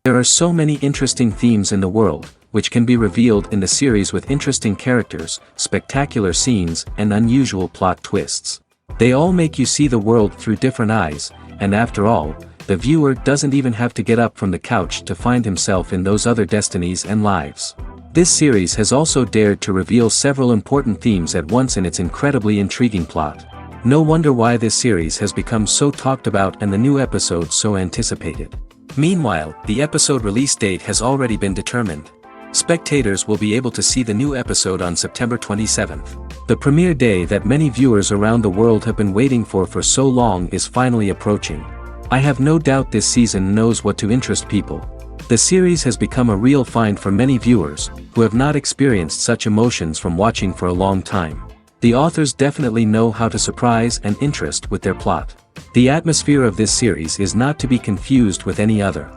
There are so many interesting themes in the world, which can be revealed in the series with interesting characters, spectacular scenes, and unusual plot twists. They all make you see the world through different eyes, and after all, the viewer doesn't even have to get up from the couch to find himself in those other destinies and lives. This series has also dared to reveal several important themes at once in its incredibly intriguing plot. No wonder why this series has become so talked about and the new episodes so anticipated. Meanwhile, the episode release date has already been determined. Spectators will be able to see the new episode on September 27th. The premiere day that many viewers around the world have been waiting for so long is finally approaching. I have no doubt this season knows what to interest people. The series has become a real find for many viewers, who have not experienced such emotions from watching for a long time. The authors definitely know how to surprise and interest with their plot. The atmosphere of this series is not to be confused with any other.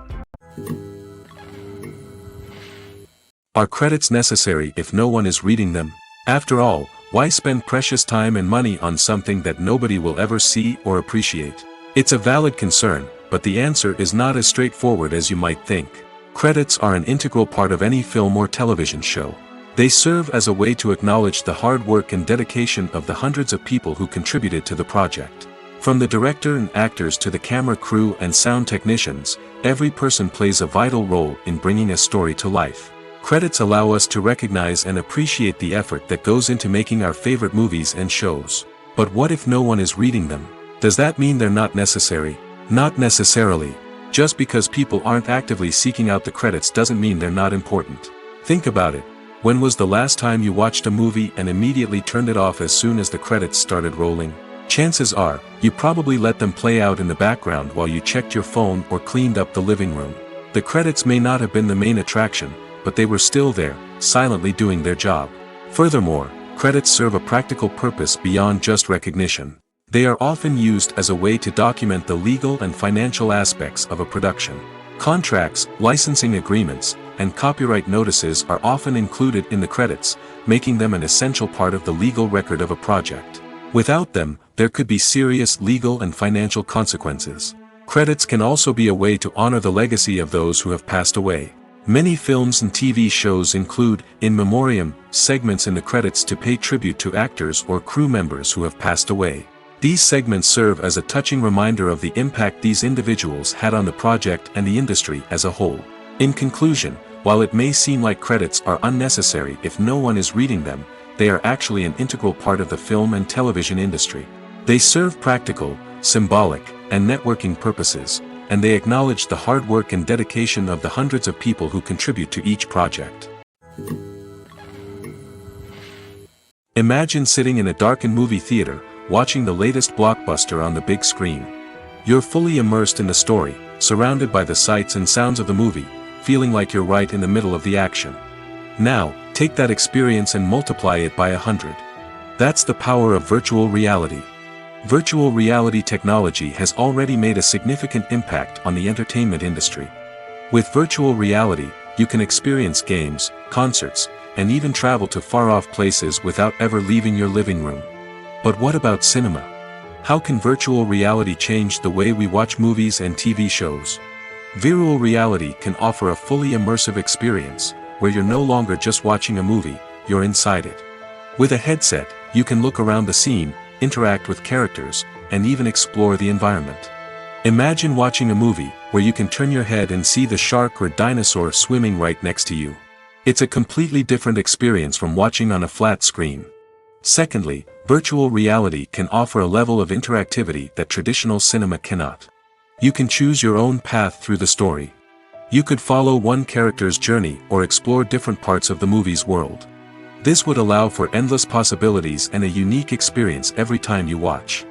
Are credits necessary if no one is reading them? After all, why spend precious time and money on something that nobody will ever see or appreciate? It's a valid concern, but the answer is not as straightforward as you might think. Credits are an integral part of any film or television show. They serve as a way to acknowledge the hard work and dedication of the hundreds of people who contributed to the project. From the director and actors to the camera crew and sound technicians, every person plays a vital role in bringing a story to life. Credits allow us to recognize and appreciate the effort that goes into making our favorite movies and shows. But what if no one is reading them? Does that mean they're not necessary? Not necessarily. Just because people aren't actively seeking out the credits doesn't mean they're not important. Think about it. When was the last time you watched a movie and immediately turned it off as soon as the credits started rolling? Chances are, you probably let them play out in the background while you checked your phone or cleaned up the living room. The credits may not have been the main attraction, but they were still there, silently doing their job. Furthermore, credits serve a practical purpose beyond just recognition. They are often used as a way to document the legal and financial aspects of a production. Contracts, licensing agreements, and copyright notices are often included in the credits, making them an essential part of the legal record of a project. Without them, there could be serious legal and financial consequences. Credits can also be a way to honor the legacy of those who have passed away. Many films and TV shows include, in memoriam, segments in the credits to pay tribute to actors or crew members who have passed away. These segments serve as a touching reminder of the impact these individuals had on the project and the industry as a whole. In conclusion, while it may seem like credits are unnecessary if no one is reading them, they are actually an integral part of the film and television industry. They serve practical, symbolic, and networking purposes, and they acknowledge the hard work and dedication of the hundreds of people who contribute to each project. Imagine sitting in a darkened movie theater, watching the latest blockbuster on the big screen. You're fully immersed in the story, surrounded by the sights and sounds of the movie, feeling like you're right in the middle of the action. Now, take that experience and multiply it by 100. That's the power of virtual reality. Virtual reality technology has already made a significant impact on the entertainment industry. With virtual reality, you can experience games, concerts, and even travel to far-off places without ever leaving your living room. But what about cinema? How can virtual reality change the way we watch movies and TV shows? Virtual reality can offer a fully immersive experience, where you're no longer just watching a movie, you're inside it. With a headset, you can look around the scene, interact with characters, and even explore the environment. Imagine watching a movie where you can turn your head and see the shark or dinosaur swimming right next to you. It's a completely different experience from watching on a flat screen. Secondly, virtual reality can offer a level of interactivity that traditional cinema cannot. You can choose your own path through the story. You could follow one character's journey or explore different parts of the movie's world. This would allow for endless possibilities and a unique experience every time you watch.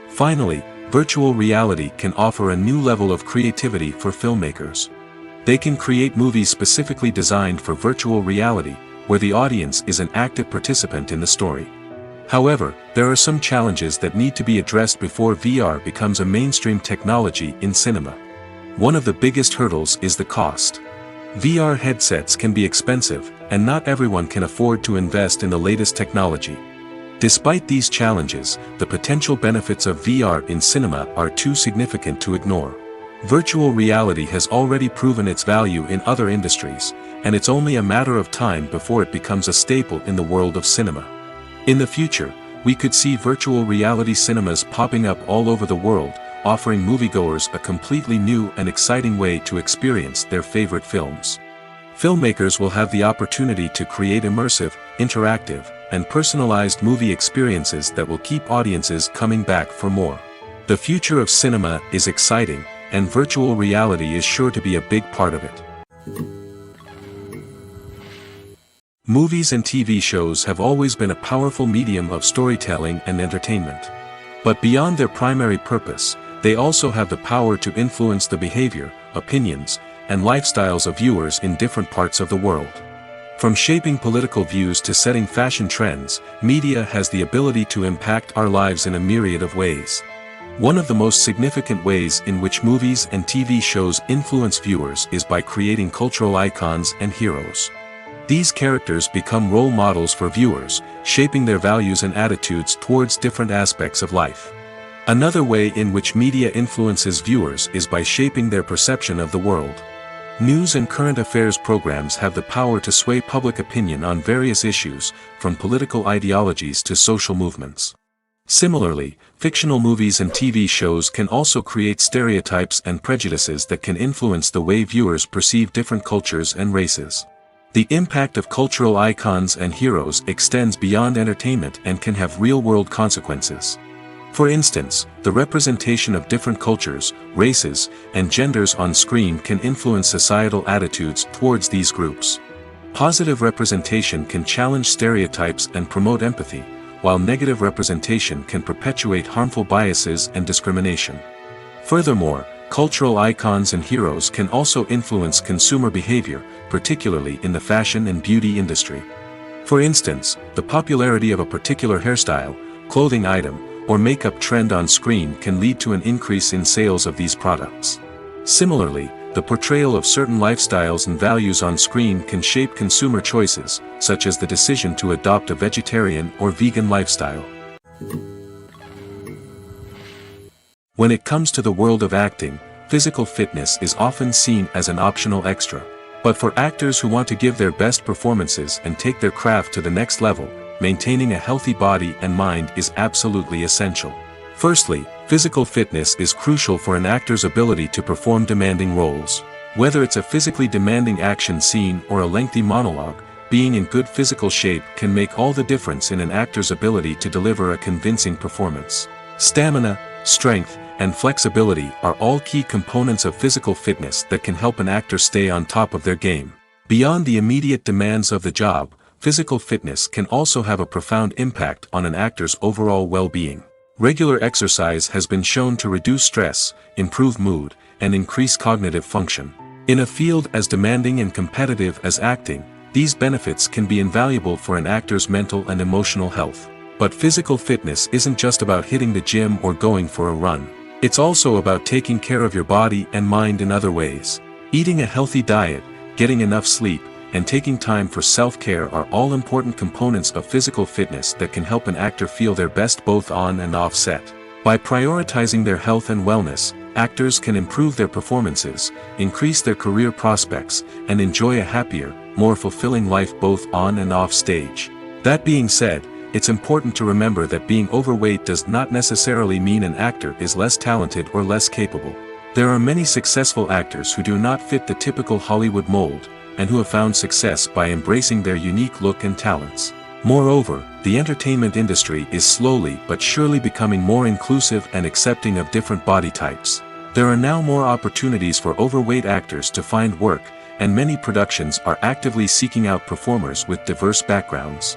Finally, virtual reality can offer a new level of creativity for filmmakers. They can create movies specifically designed for virtual reality, where the audience is an active participant in the story. However, there are some challenges that need to be addressed before VR becomes a mainstream technology in cinema. One of the biggest hurdles is the cost. VR headsets can be expensive, and not everyone can afford to invest in the latest technology. Despite these challenges, the potential benefits of VR in cinema are too significant to ignore. Virtual reality has already proven its value in other industries, and it's only a matter of time before it becomes a staple in the world of cinema. In the future, we could see virtual reality cinemas popping up all over the world, offering moviegoers a completely new and exciting way to experience their favorite films. Filmmakers will have the opportunity to create immersive, interactive, and personalized movie experiences that will keep audiences coming back for more. The future of cinema is exciting, and virtual reality is sure to be a big part of it. Movies and TV shows have always been a powerful medium of storytelling and entertainment. But beyond their primary purpose, they also have the power to influence the behavior, opinions, and lifestyles of viewers in different parts of the world. From shaping political views to setting fashion trends, media has the ability to impact our lives in a myriad of ways. One of the most significant ways in which movies and TV shows influence viewers is by creating cultural icons and heroes. These characters become role models for viewers, shaping their values and attitudes towards different aspects of life. Another way in which media influences viewers is by shaping their perception of the world. News and current affairs programs have the power to sway public opinion on various issues, from political ideologies to social movements. Similarly, fictional movies and TV shows can also create stereotypes and prejudices that can influence the way viewers perceive different cultures and races. The impact of cultural icons and heroes extends beyond entertainment and can have real-world consequences. For instance, the representation of different cultures, races, and genders on screen can influence societal attitudes towards these groups. Positive representation can challenge stereotypes and promote empathy, while negative representation can perpetuate harmful biases and discrimination. Furthermore, cultural icons and heroes can also influence consumer behavior, particularly in the fashion and beauty industry. For instance, the popularity of a particular hairstyle, clothing item, or makeup trend on screen can lead to an increase in sales of these products. Similarly, the portrayal of certain lifestyles and values on screen can shape consumer choices, such as the decision to adopt a vegetarian or vegan lifestyle. When it comes to the world of acting, physical fitness is often seen as an optional extra. But for actors who want to give their best performances and take their craft to the next level, maintaining a healthy body and mind is absolutely essential. Firstly, physical fitness is crucial for an actor's ability to perform demanding roles. Whether it's a physically demanding action scene or a lengthy monologue, being in good physical shape can make all the difference in an actor's ability to deliver a convincing performance. Stamina, strength, and flexibility are all key components of physical fitness that can help an actor stay on top of their game. Beyond the immediate demands of the job, physical fitness can also have a profound impact on an actor's overall well-being. Regular exercise has been shown to reduce stress, improve mood, and increase cognitive function. In a field as demanding and competitive as acting, these benefits can be invaluable for an actor's mental and emotional health. But physical fitness isn't just about hitting the gym or going for a run. It's also about taking care of your body and mind in other ways. Eating a healthy diet, getting enough sleep, and taking time for self-care are all important components of physical fitness that can help an actor feel their best both on and off set. By prioritizing their health and wellness, actors can improve their performances, increase their career prospects, and enjoy a happier, more fulfilling life both on and off stage. That being said, it's important to remember that being overweight does not necessarily mean an actor is less talented or less capable. There are many successful actors who do not fit the typical Hollywood mold, and who have found success by embracing their unique look and talents. Moreover, the entertainment industry is slowly but surely becoming more inclusive and accepting of different body types. There are now more opportunities for overweight actors to find work, and many productions are actively seeking out performers with diverse backgrounds.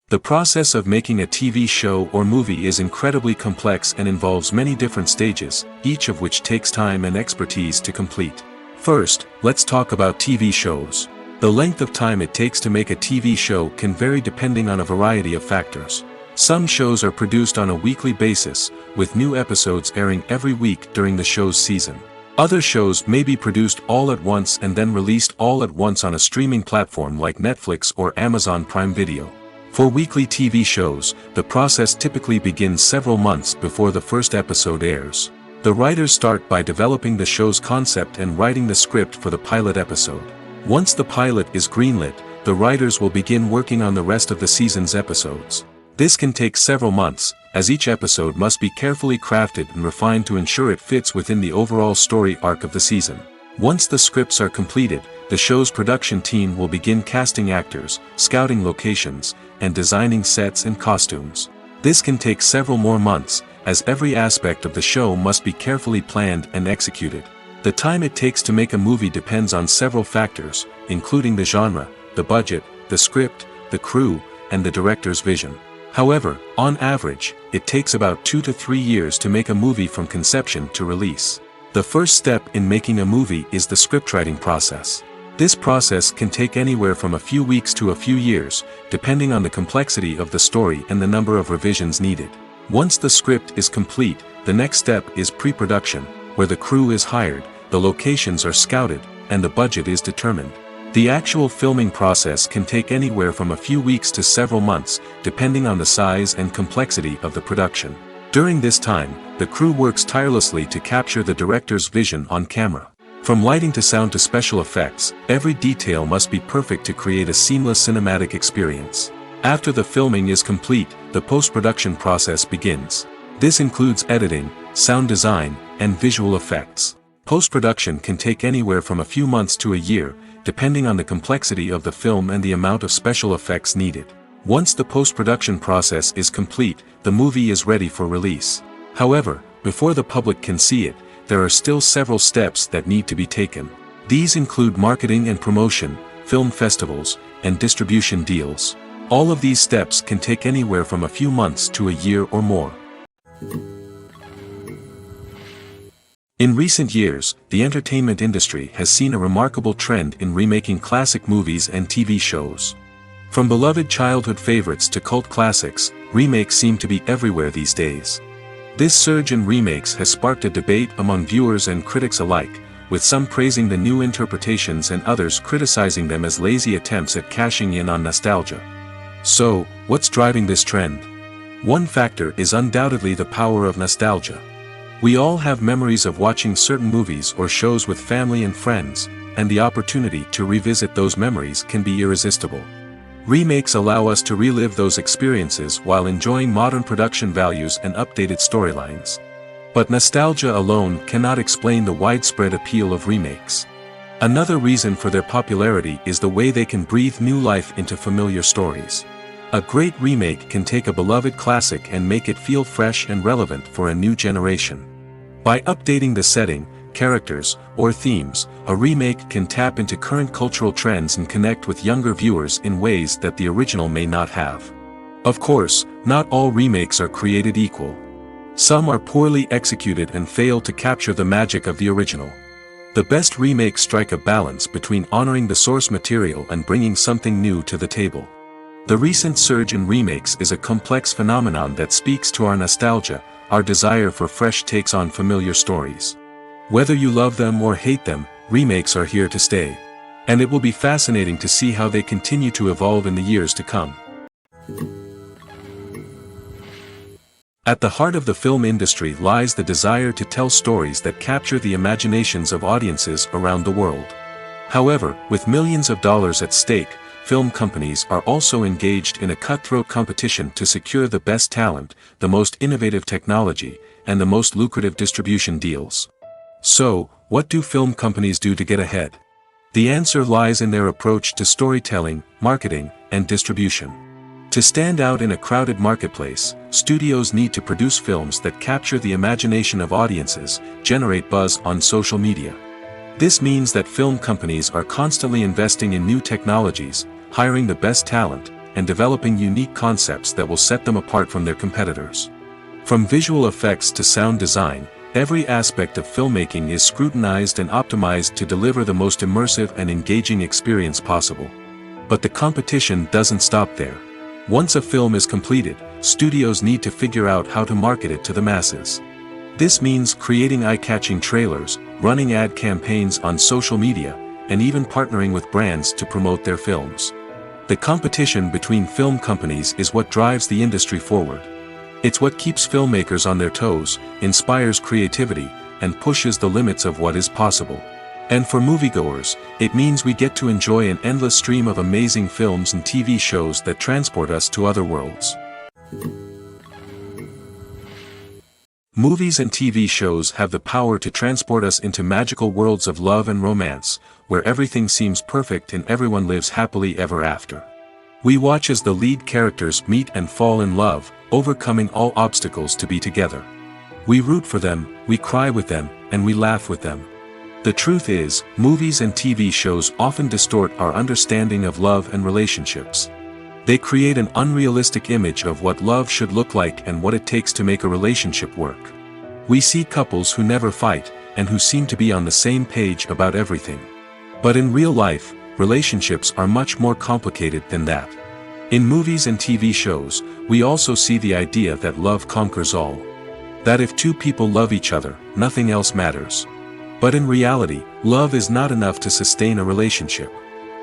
The process of making a TV show or movie is incredibly complex and involves many different stages, each of which takes time and expertise to complete. First, let's talk about TV shows. The length of time it takes to make a TV show can vary depending on a variety of factors. Some shows are produced on a weekly basis, with new episodes airing every week during the show's season. Other shows may be produced all at once and then released all at once on a streaming platform like Netflix or Amazon Prime Video. For weekly TV shows, the process typically begins several months before the first episode airs. The writers start by developing the show's concept and writing the script for the pilot episode. Once the pilot is greenlit, the writers will begin working on the rest of the season's episodes. This can take several months, as each episode must be carefully crafted and refined to ensure it fits within the overall story arc of the season. Once the scripts are completed, the show's production team will begin casting actors, scouting locations, and designing sets and costumes. This can take several more months, as every aspect of the show must be carefully planned and executed. The time it takes to make a movie depends on several factors, including the genre, the budget, the script, the crew, and the director's vision. However, on average, it takes about 2 to 3 years to make a movie from conception to release. The first step in making a movie is the scriptwriting process. This process can take anywhere from a few weeks to a few years, depending on the complexity of the story and the number of revisions needed. Once the script is complete, the next step is pre-production, where the crew is hired, the locations are scouted, and the budget is determined. The actual filming process can take anywhere from a few weeks to several months, depending on the size and complexity of the production. During this time, the crew works tirelessly to capture the director's vision on camera. From lighting to sound to special effects, every detail must be perfect to create a seamless cinematic experience. After the filming is complete, the post-production process begins. This includes editing, sound design, and visual effects. Post-production can take anywhere from a few months to a year, depending on the complexity of the film and the amount of special effects needed. Once the post-production process is complete, the movie is ready for release. However, before the public can see it, there are still several steps that need to be taken. These include marketing and promotion, film festivals, and distribution deals. All of these steps can take anywhere from a few months to a year or more. In recent years, the entertainment industry has seen a remarkable trend in remaking classic movies and TV shows. From beloved childhood favorites to cult classics, remakes seem to be everywhere these days. This surge in remakes has sparked a debate among viewers and critics alike, with some praising the new interpretations and others criticizing them as lazy attempts at cashing in on nostalgia. So, what's driving this trend? One factor is undoubtedly the power of nostalgia. We all have memories of watching certain movies or shows with family and friends, and the opportunity to revisit those memories can be irresistible. Remakes allow us to relive those experiences while enjoying modern production values and updated storylines. But nostalgia alone cannot explain the widespread appeal of remakes. Another reason for their popularity is the way they can breathe new life into familiar stories. A great remake can take a beloved classic and make it feel fresh and relevant for a new generation. By updating the setting, characters, or themes, a remake can tap into current cultural trends and connect with younger viewers in ways that the original may not have. Of course, not all remakes are created equal. Some are poorly executed and fail to capture the magic of the original. The best remakes strike a balance between honoring the source material and bringing something new to the table. The recent surge in remakes is a complex phenomenon that speaks to our nostalgia, our desire for fresh takes on familiar stories. Whether you love them or hate them, remakes are here to stay. And it will be fascinating to see how they continue to evolve in the years to come. At the heart of the film industry lies the desire to tell stories that capture the imaginations of audiences around the world. However, with millions of dollars at stake, film companies are also engaged in a cutthroat competition to secure the best talent, the most innovative technology, and the most lucrative distribution deals. So, what do film companies do to get ahead? The answer lies in their approach to storytelling, marketing, and distribution. To stand out in a crowded marketplace, studios need to produce films that capture the imagination of audiences, generate buzz on social media. This means that film companies are constantly investing in new technologies, hiring the best talent, and developing unique concepts that will set them apart from their competitors. From visual effects to sound design, every aspect of filmmaking is scrutinized and optimized to deliver the most immersive and engaging experience possible. But the competition doesn't stop there. Once a film is completed, studios need to figure out how to market it to the masses. This means creating eye-catching trailers, running ad campaigns on social media, and even partnering with brands to promote their films. The competition between film companies is what drives the industry forward. It's what keeps filmmakers on their toes, inspires creativity, and pushes the limits of what is possible. And for moviegoers, it means we get to enjoy an endless stream of amazing films and TV shows that transport us to other worlds. Movies and TV shows have the power to transport us into magical worlds of love and romance, where everything seems perfect and everyone lives happily ever after. We watch as the lead characters meet and fall in love, overcoming all obstacles to be together. We root for them, we cry with them, and we laugh with them. The truth is, movies and TV shows often distort our understanding of love and relationships. They create an unrealistic image of what love should look like and what it takes to make a relationship work. We see couples who never fight, and who seem to be on the same page about everything. But in real life, relationships are much more complicated than that. In movies and TV shows, we also see the idea that love conquers all. That if two people love each other, nothing else matters. But in reality, love is not enough to sustain a relationship.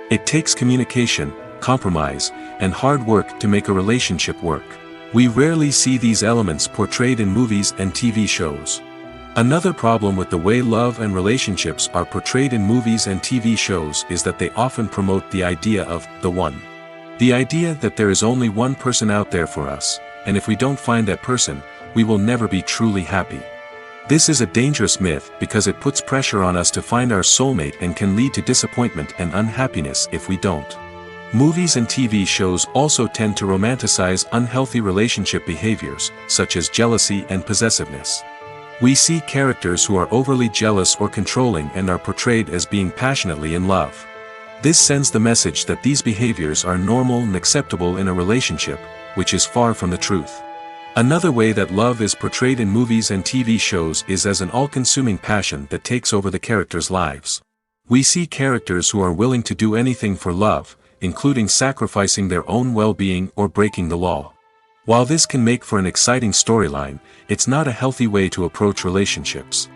It takes communication, compromise, and hard work to make a relationship work. We rarely see these elements portrayed in movies and TV shows. Another problem with the way love and relationships are portrayed in movies and TV shows is that they often promote the idea of the one. The idea that there is only one person out there for us, and if we don't find that person, we will never be truly happy. This is a dangerous myth because it puts pressure on us to find our soulmate and can lead to disappointment and unhappiness if we don't. Movies and TV shows also tend to romanticize unhealthy relationship behaviors, such as jealousy and possessiveness. We see characters who are overly jealous or controlling and are portrayed as being passionately in love. This sends the message that these behaviors are normal and acceptable in a relationship, which is far from the truth. Another way that love is portrayed in movies and TV shows is as an all-consuming passion that takes over the characters' lives. We see characters who are willing to do anything for love, including sacrificing their own well-being or breaking the law. While this can make for an exciting storyline, it's not a healthy way to approach relationships.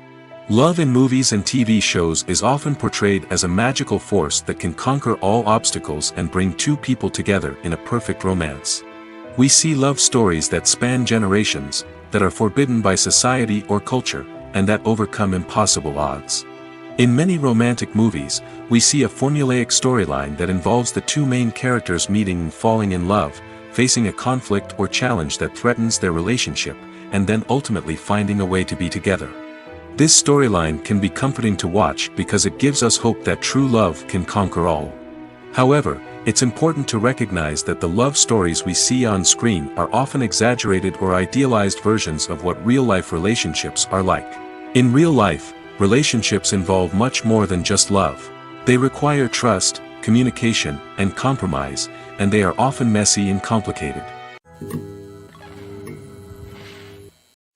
Love in movies and TV shows is often portrayed as a magical force that can conquer all obstacles and bring two people together in a perfect romance. We see love stories that span generations, that are forbidden by society or culture, and that overcome impossible odds. In many romantic movies, we see a formulaic storyline that involves the two main characters meeting and falling in love, facing a conflict or challenge that threatens their relationship, and then ultimately finding a way to be together. This storyline can be comforting to watch because it gives us hope that true love can conquer all. However, it's important to recognize that the love stories we see on screen are often exaggerated or idealized versions of what real-life relationships are like. In real life, relationships involve much more than just love. They require trust, communication, and compromise, and they are often messy and complicated.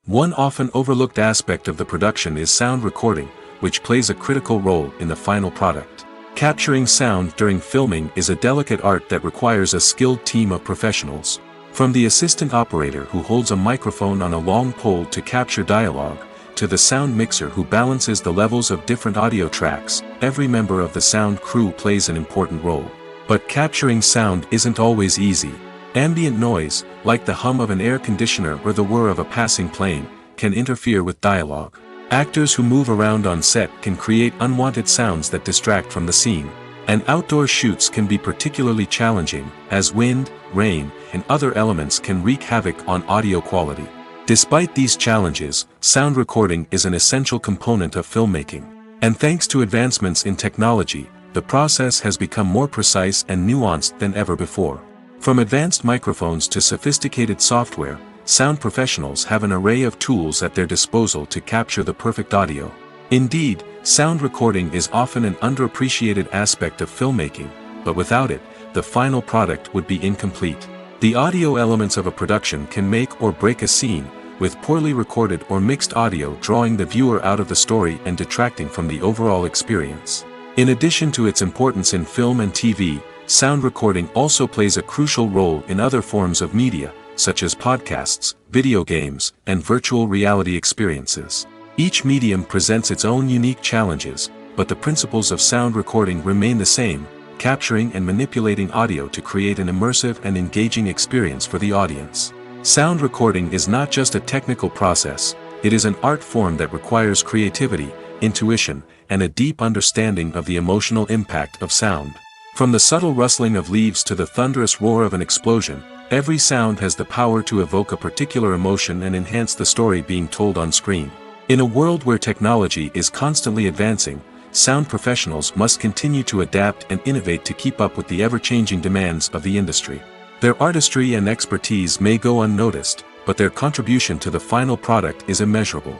One often overlooked aspect of the production is sound recording, which plays a critical role in the final product. Capturing sound during filming is a delicate art that requires a skilled team of professionals. From the assistant operator who holds a microphone on a long pole to capture dialogue, to the sound mixer who balances the levels of different audio tracks, every member of the sound crew plays an important role. But capturing sound isn't always easy. Ambient noise, like the hum of an air conditioner or the whir of a passing plane, can interfere with dialogue. Actors who move around on set can create unwanted sounds that distract from the scene. And outdoor shoots can be particularly challenging, as wind, rain, and other elements can wreak havoc on audio quality. Despite these challenges, sound recording is an essential component of filmmaking. And thanks to advancements in technology, the process has become more precise and nuanced than ever before. From advanced microphones to sophisticated software, sound professionals have an array of tools at their disposal to capture the perfect audio. Indeed, sound recording is often an underappreciated aspect of filmmaking, but without it, the final product would be incomplete. The audio elements of a production can make or break a scene, with poorly recorded or mixed audio drawing the viewer out of the story and detracting from the overall experience. In addition to its importance in film and TV, sound recording also plays a crucial role in other forms of media, such as podcasts, video games, and virtual reality experiences. Each medium presents its own unique challenges, but the principles of sound recording remain the same, capturing and manipulating audio to create an immersive and engaging experience for the audience. Sound recording is not just a technical process, it is an art form that requires creativity, intuition, and a deep understanding of the emotional impact of sound. From the subtle rustling of leaves to the thunderous roar of an explosion, every sound has the power to evoke a particular emotion and enhance the story being told on screen. In a world where technology is constantly advancing, sound professionals must continue to adapt and innovate to keep up with the ever-changing demands of the industry. Their artistry and expertise may go unnoticed, but their contribution to the final product is immeasurable.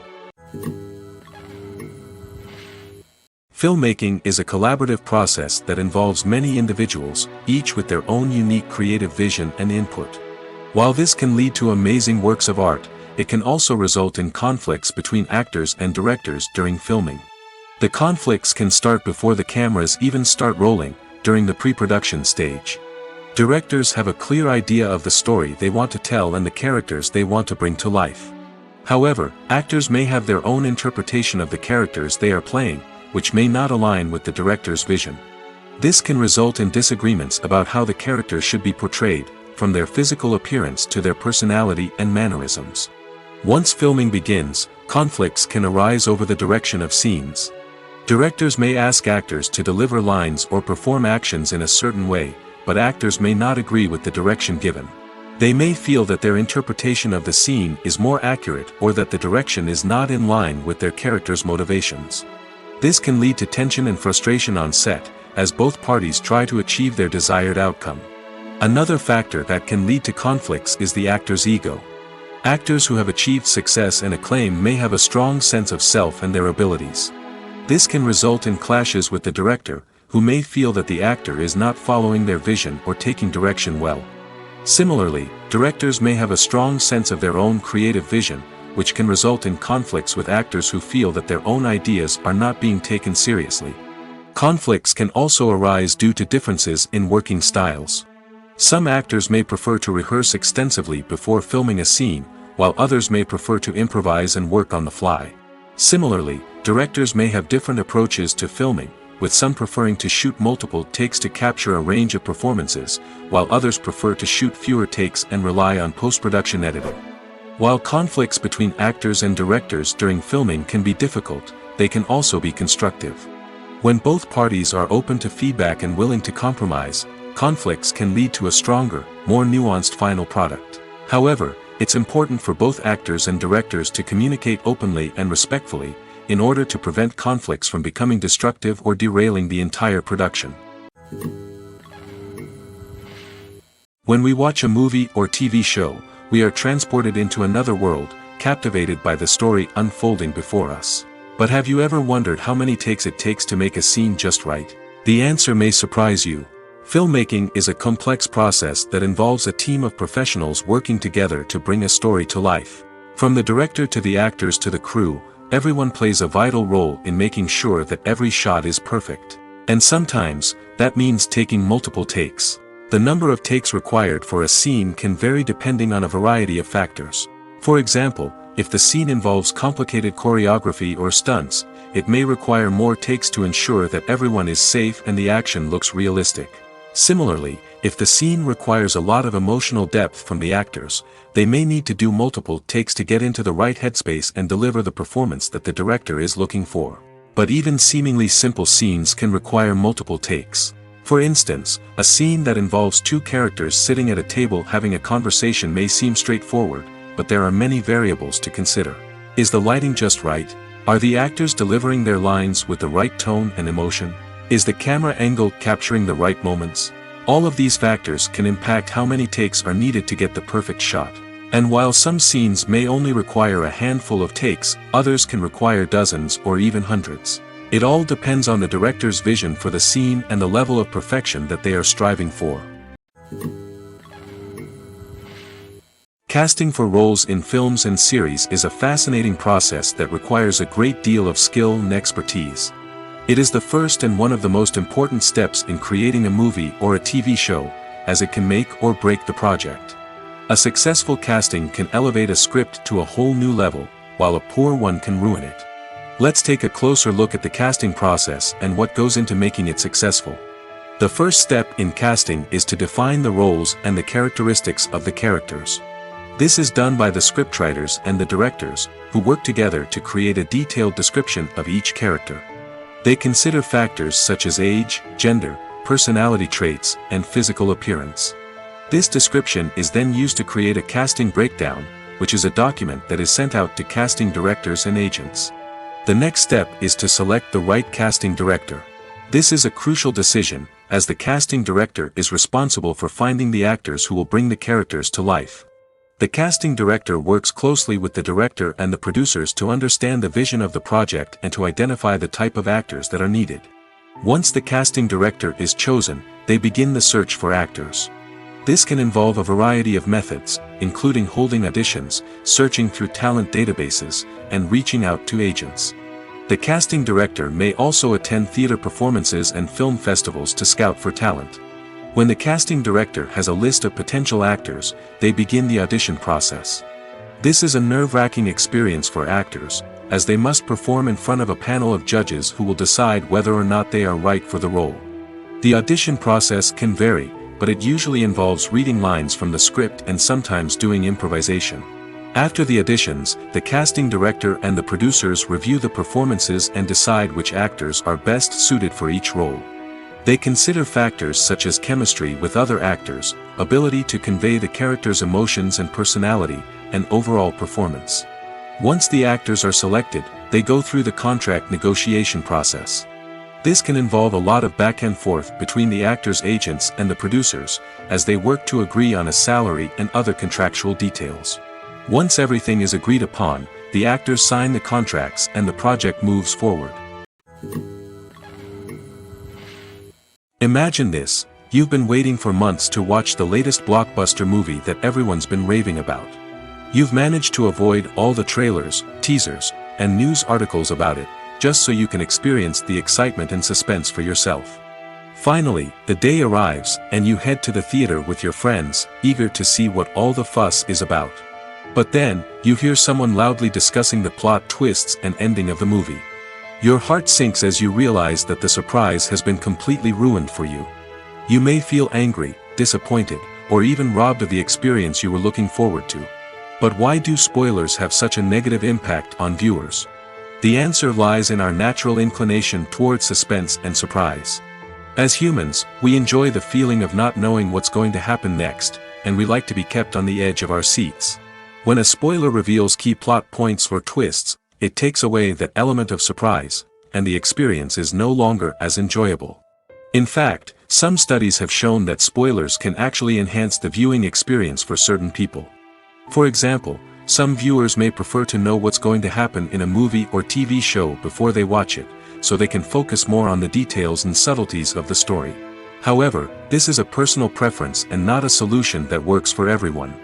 Filmmaking is a collaborative process that involves many individuals, each with their own unique creative vision and input. While this can lead to amazing works of art, it can also result in conflicts between actors and directors during filming. The conflicts can start before the cameras even start rolling, during the pre-production stage. Directors have a clear idea of the story they want to tell and the characters they want to bring to life. However, actors may have their own interpretation of the characters they are playing, which may not align with the director's vision. This can result in disagreements about how the characters should be portrayed, from their physical appearance to their personality and mannerisms. Once filming begins, conflicts can arise over the direction of scenes. Directors may ask actors to deliver lines or perform actions in a certain way, but actors may not agree with the direction given. They may feel that their interpretation of the scene is more accurate or that the direction is not in line with their character's motivations. This can lead to tension and frustration on set, as both parties try to achieve their desired outcome. Another factor that can lead to conflicts is the actor's ego. Actors who have achieved success and acclaim may have a strong sense of self and their abilities. This can result in clashes with the director, who may feel that the actor is not following their vision or taking direction well. Similarly, directors may have a strong sense of their own creative vision, which can result in conflicts with actors who feel that their own ideas are not being taken seriously. Conflicts can also arise due to differences in working styles. Some actors may prefer to rehearse extensively before filming a scene, while others may prefer to improvise and work on the fly. Similarly, directors may have different approaches to filming, with some preferring to shoot multiple takes to capture a range of performances, while others prefer to shoot fewer takes and rely on post-production editing. While conflicts between actors and directors during filming can be difficult, they can also be constructive. When both parties are open to feedback and willing to compromise, conflicts can lead to a stronger, more nuanced final product. However, it's important for both actors and directors to communicate openly and respectfully, in order to prevent conflicts from becoming destructive or derailing the entire production. When we watch a movie or TV show, we are transported into another world, captivated by the story unfolding before us. But have you ever wondered how many takes it takes to make a scene just right? The answer may surprise you. Filmmaking is a complex process that involves a team of professionals working together to bring a story to life. From the director to the actors to the crew, everyone plays a vital role in making sure that every shot is perfect. And sometimes, that means taking multiple takes. The number of takes required for a scene can vary depending on a variety of factors. For example, if the scene involves complicated choreography or stunts, it may require more takes to ensure that everyone is safe and the action looks realistic. Similarly, if the scene requires a lot of emotional depth from the actors, they may need to do multiple takes to get into the right headspace and deliver the performance that the director is looking for. But even seemingly simple scenes can require multiple takes. For instance, a scene that involves two characters sitting at a table having a conversation may seem straightforward, but there are many variables to consider. Is the lighting just right? Are the actors delivering their lines with the right tone and emotion? Is the camera angle capturing the right moments? All of these factors can impact how many takes are needed to get the perfect shot. And while some scenes may only require a handful of takes, others can require dozens or even hundreds. It all depends on the director's vision for the scene and the level of perfection that they are striving for. Casting for roles in films and series is a fascinating process that requires a great deal of skill and expertise. It is the first and one of the most important steps in creating a movie or a TV show, as it can make or break the project. A successful casting can elevate a script to a whole new level, while a poor one can ruin it. Let's take a closer look at the casting process and what goes into making it successful. The first step in casting is to define the roles and the characteristics of the characters. This is done by the scriptwriters and the directors, who work together to create a detailed description of each character. They consider factors such as age, gender, personality traits, and physical appearance. This description is then used to create a casting breakdown, which is a document that is sent out to casting directors and agents. The next step is to select the right casting director. This is a crucial decision, as the casting director is responsible for finding the actors who will bring the characters to life. The casting director works closely with the director and the producers to understand the vision of the project and to identify the type of actors that are needed. Once the casting director is chosen, they begin the search for actors. This can involve a variety of methods, including holding auditions, searching through talent databases, and reaching out to agents. The casting director may also attend theater performances and film festivals to scout for talent. When the casting director has a list of potential actors, they begin the audition process. This is a nerve-wracking experience for actors, as they must perform in front of a panel of judges who will decide whether or not they are right for the role. The audition process can vary, but it usually involves reading lines from the script and sometimes doing improvisation. After the auditions, the casting director and the producers review the performances and decide which actors are best suited for each role. They consider factors such as chemistry with other actors, ability to convey the character's emotions and personality, and overall performance. Once the actors are selected, they go through the contract negotiation process. This can involve a lot of back and forth between the actors' agents and the producers, as they work to agree on a salary and other contractual details. Once everything is agreed upon, the actors sign the contracts and the project moves forward. Imagine this: you've been waiting for months to watch the latest blockbuster movie that everyone's been raving about. You've managed to avoid all the trailers, teasers, and news articles about it, just so you can experience the excitement and suspense for yourself. Finally, the day arrives, and you head to the theater with your friends, eager to see what all the fuss is about. But then, you hear someone loudly discussing the plot twists and ending of the movie. Your heart sinks as you realize that the surprise has been completely ruined for you. You may feel angry, disappointed, or even robbed of the experience you were looking forward to. But why do spoilers have such a negative impact on viewers? The answer lies in our natural inclination toward suspense and surprise. As humans, we enjoy the feeling of not knowing what's going to happen next, and we like to be kept on the edge of our seats. When a spoiler reveals key plot points or twists, it takes away that element of surprise, and the experience is no longer as enjoyable. In fact, some studies have shown that spoilers can actually enhance the viewing experience for certain people. For example, some viewers may prefer to know what's going to happen in a movie or TV show before they watch it, so they can focus more on the details and subtleties of the story. However, this is a personal preference and not a solution that works for everyone.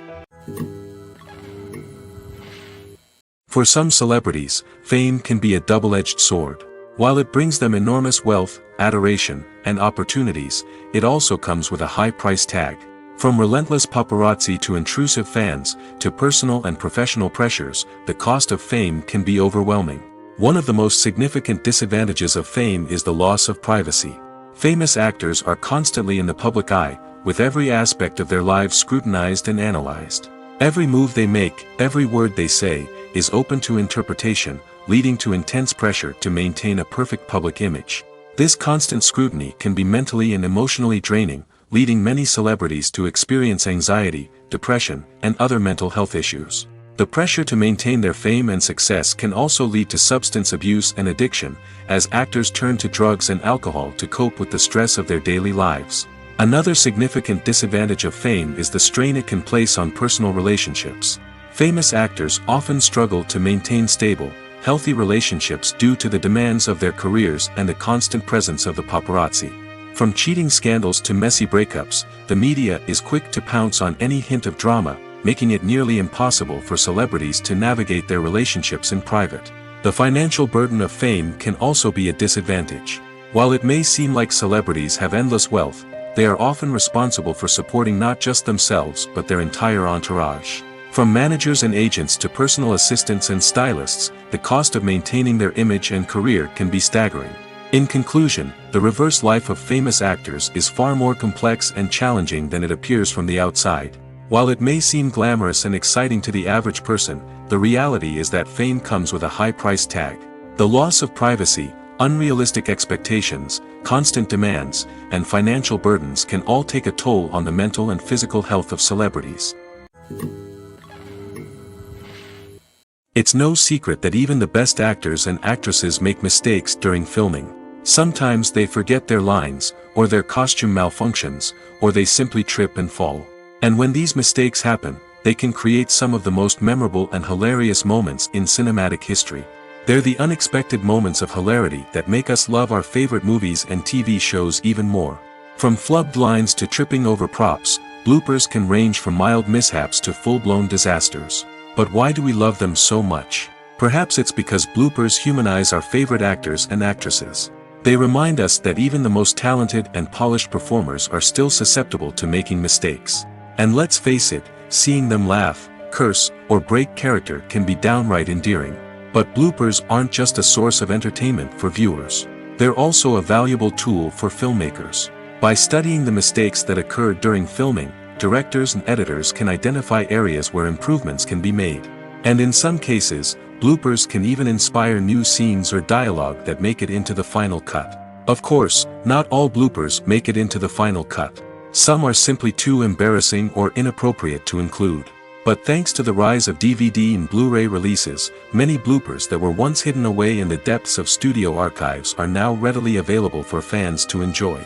For some celebrities, fame can be a double-edged sword. While it brings them enormous wealth, adoration, and opportunities, it also comes with a high price tag. From relentless paparazzi to intrusive fans, to personal and professional pressures, the cost of fame can be overwhelming. One of the most significant disadvantages of fame is the loss of privacy. Famous actors are constantly in the public eye, with every aspect of their lives scrutinized and analyzed. Every move they make, every word they say, is open to interpretation, leading to intense pressure to maintain a perfect public image. This constant scrutiny can be mentally and emotionally draining, leading many celebrities to experience anxiety, depression, and other mental health issues. The pressure to maintain their fame and success can also lead to substance abuse and addiction, as actors turn to drugs and alcohol to cope with the stress of their daily lives. Another significant disadvantage of fame is the strain it can place on personal relationships. Famous actors often struggle to maintain stable, healthy relationships due to the demands of their careers and the constant presence of the paparazzi. From cheating scandals to messy breakups, the media is quick to pounce on any hint of drama, making it nearly impossible for celebrities to navigate their relationships in private. The financial burden of fame can also be a disadvantage. While it may seem like celebrities have endless wealth, they are often responsible for supporting not just themselves but their entire entourage. From managers and agents to personal assistants and stylists, the cost of maintaining their image and career can be staggering. In conclusion, the reverse life of famous actors is far more complex and challenging than it appears from the outside. While it may seem glamorous and exciting to the average person, the reality is that fame comes with a high price tag. The loss of privacy, unrealistic expectations, constant demands, and financial burdens can all take a toll on the mental and physical health of celebrities. It's no secret that even the best actors and actresses make mistakes during filming. Sometimes they forget their lines, or their costume malfunctions, or they simply trip and fall. And when these mistakes happen, they can create some of the most memorable and hilarious moments in cinematic history. They're the unexpected moments of hilarity that make us love our favorite movies and TV shows even more. From flubbed lines to tripping over props, bloopers can range from mild mishaps to full-blown disasters. But why do we love them so much? Perhaps it's because bloopers humanize our favorite actors and actresses. They remind us that even the most talented and polished performers are still susceptible to making mistakes. And let's face it, seeing them laugh, curse, or break character can be downright endearing. But bloopers aren't just a source of entertainment for viewers. They're also a valuable tool for filmmakers. By studying the mistakes that occurred during filming, directors and editors can identify areas where improvements can be made. And in some cases, bloopers can even inspire new scenes or dialogue that make it into the final cut. Of course, not all bloopers make it into the final cut. Some are simply too embarrassing or inappropriate to include. But thanks to the rise of DVD and Blu-ray releases, many bloopers that were once hidden away in the depths of studio archives are now readily available for fans to enjoy.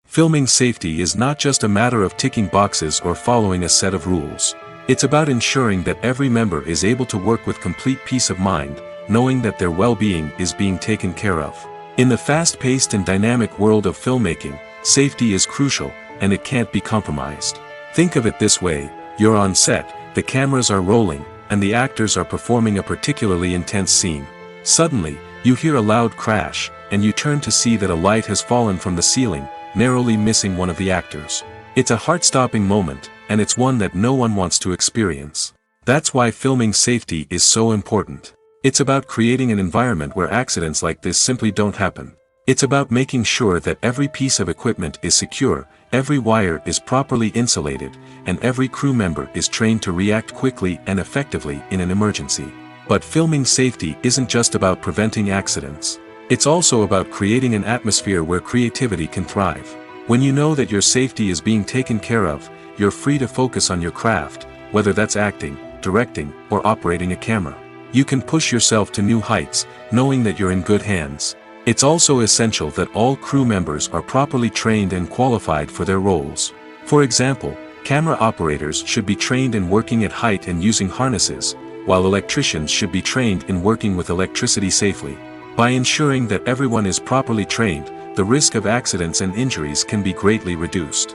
Filming safety is not just a matter of ticking boxes or following a set of rules. It's about ensuring that every member is able to work with complete peace of mind, knowing that their well-being is being taken care of. In the fast-paced and dynamic world of filmmaking, safety is crucial, and it can't be compromised. Think of it this way: you're on set, the cameras are rolling, and the actors are performing a particularly intense scene. Suddenly, you hear a loud crash, and you turn to see that a light has fallen from the ceiling, narrowly missing one of the actors. It's a heart-stopping moment, and it's one that no one wants to experience. That's why filming safety is so important. It's about creating an environment where accidents like this simply don't happen. It's about making sure that every piece of equipment is secure, every wire is properly insulated, and every crew member is trained to react quickly and effectively in an emergency. But filming safety isn't just about preventing accidents. It's also about creating an atmosphere where creativity can thrive. When you know that your safety is being taken care of, you're free to focus on your craft, whether that's acting, directing, or operating a camera. You can push yourself to new heights, knowing that you're in good hands. It's also essential that all crew members are properly trained and qualified for their roles. For example, camera operators should be trained in working at height and using harnesses, while electricians should be trained in working with electricity safely. By ensuring that everyone is properly trained, the risk of accidents and injuries can be greatly reduced.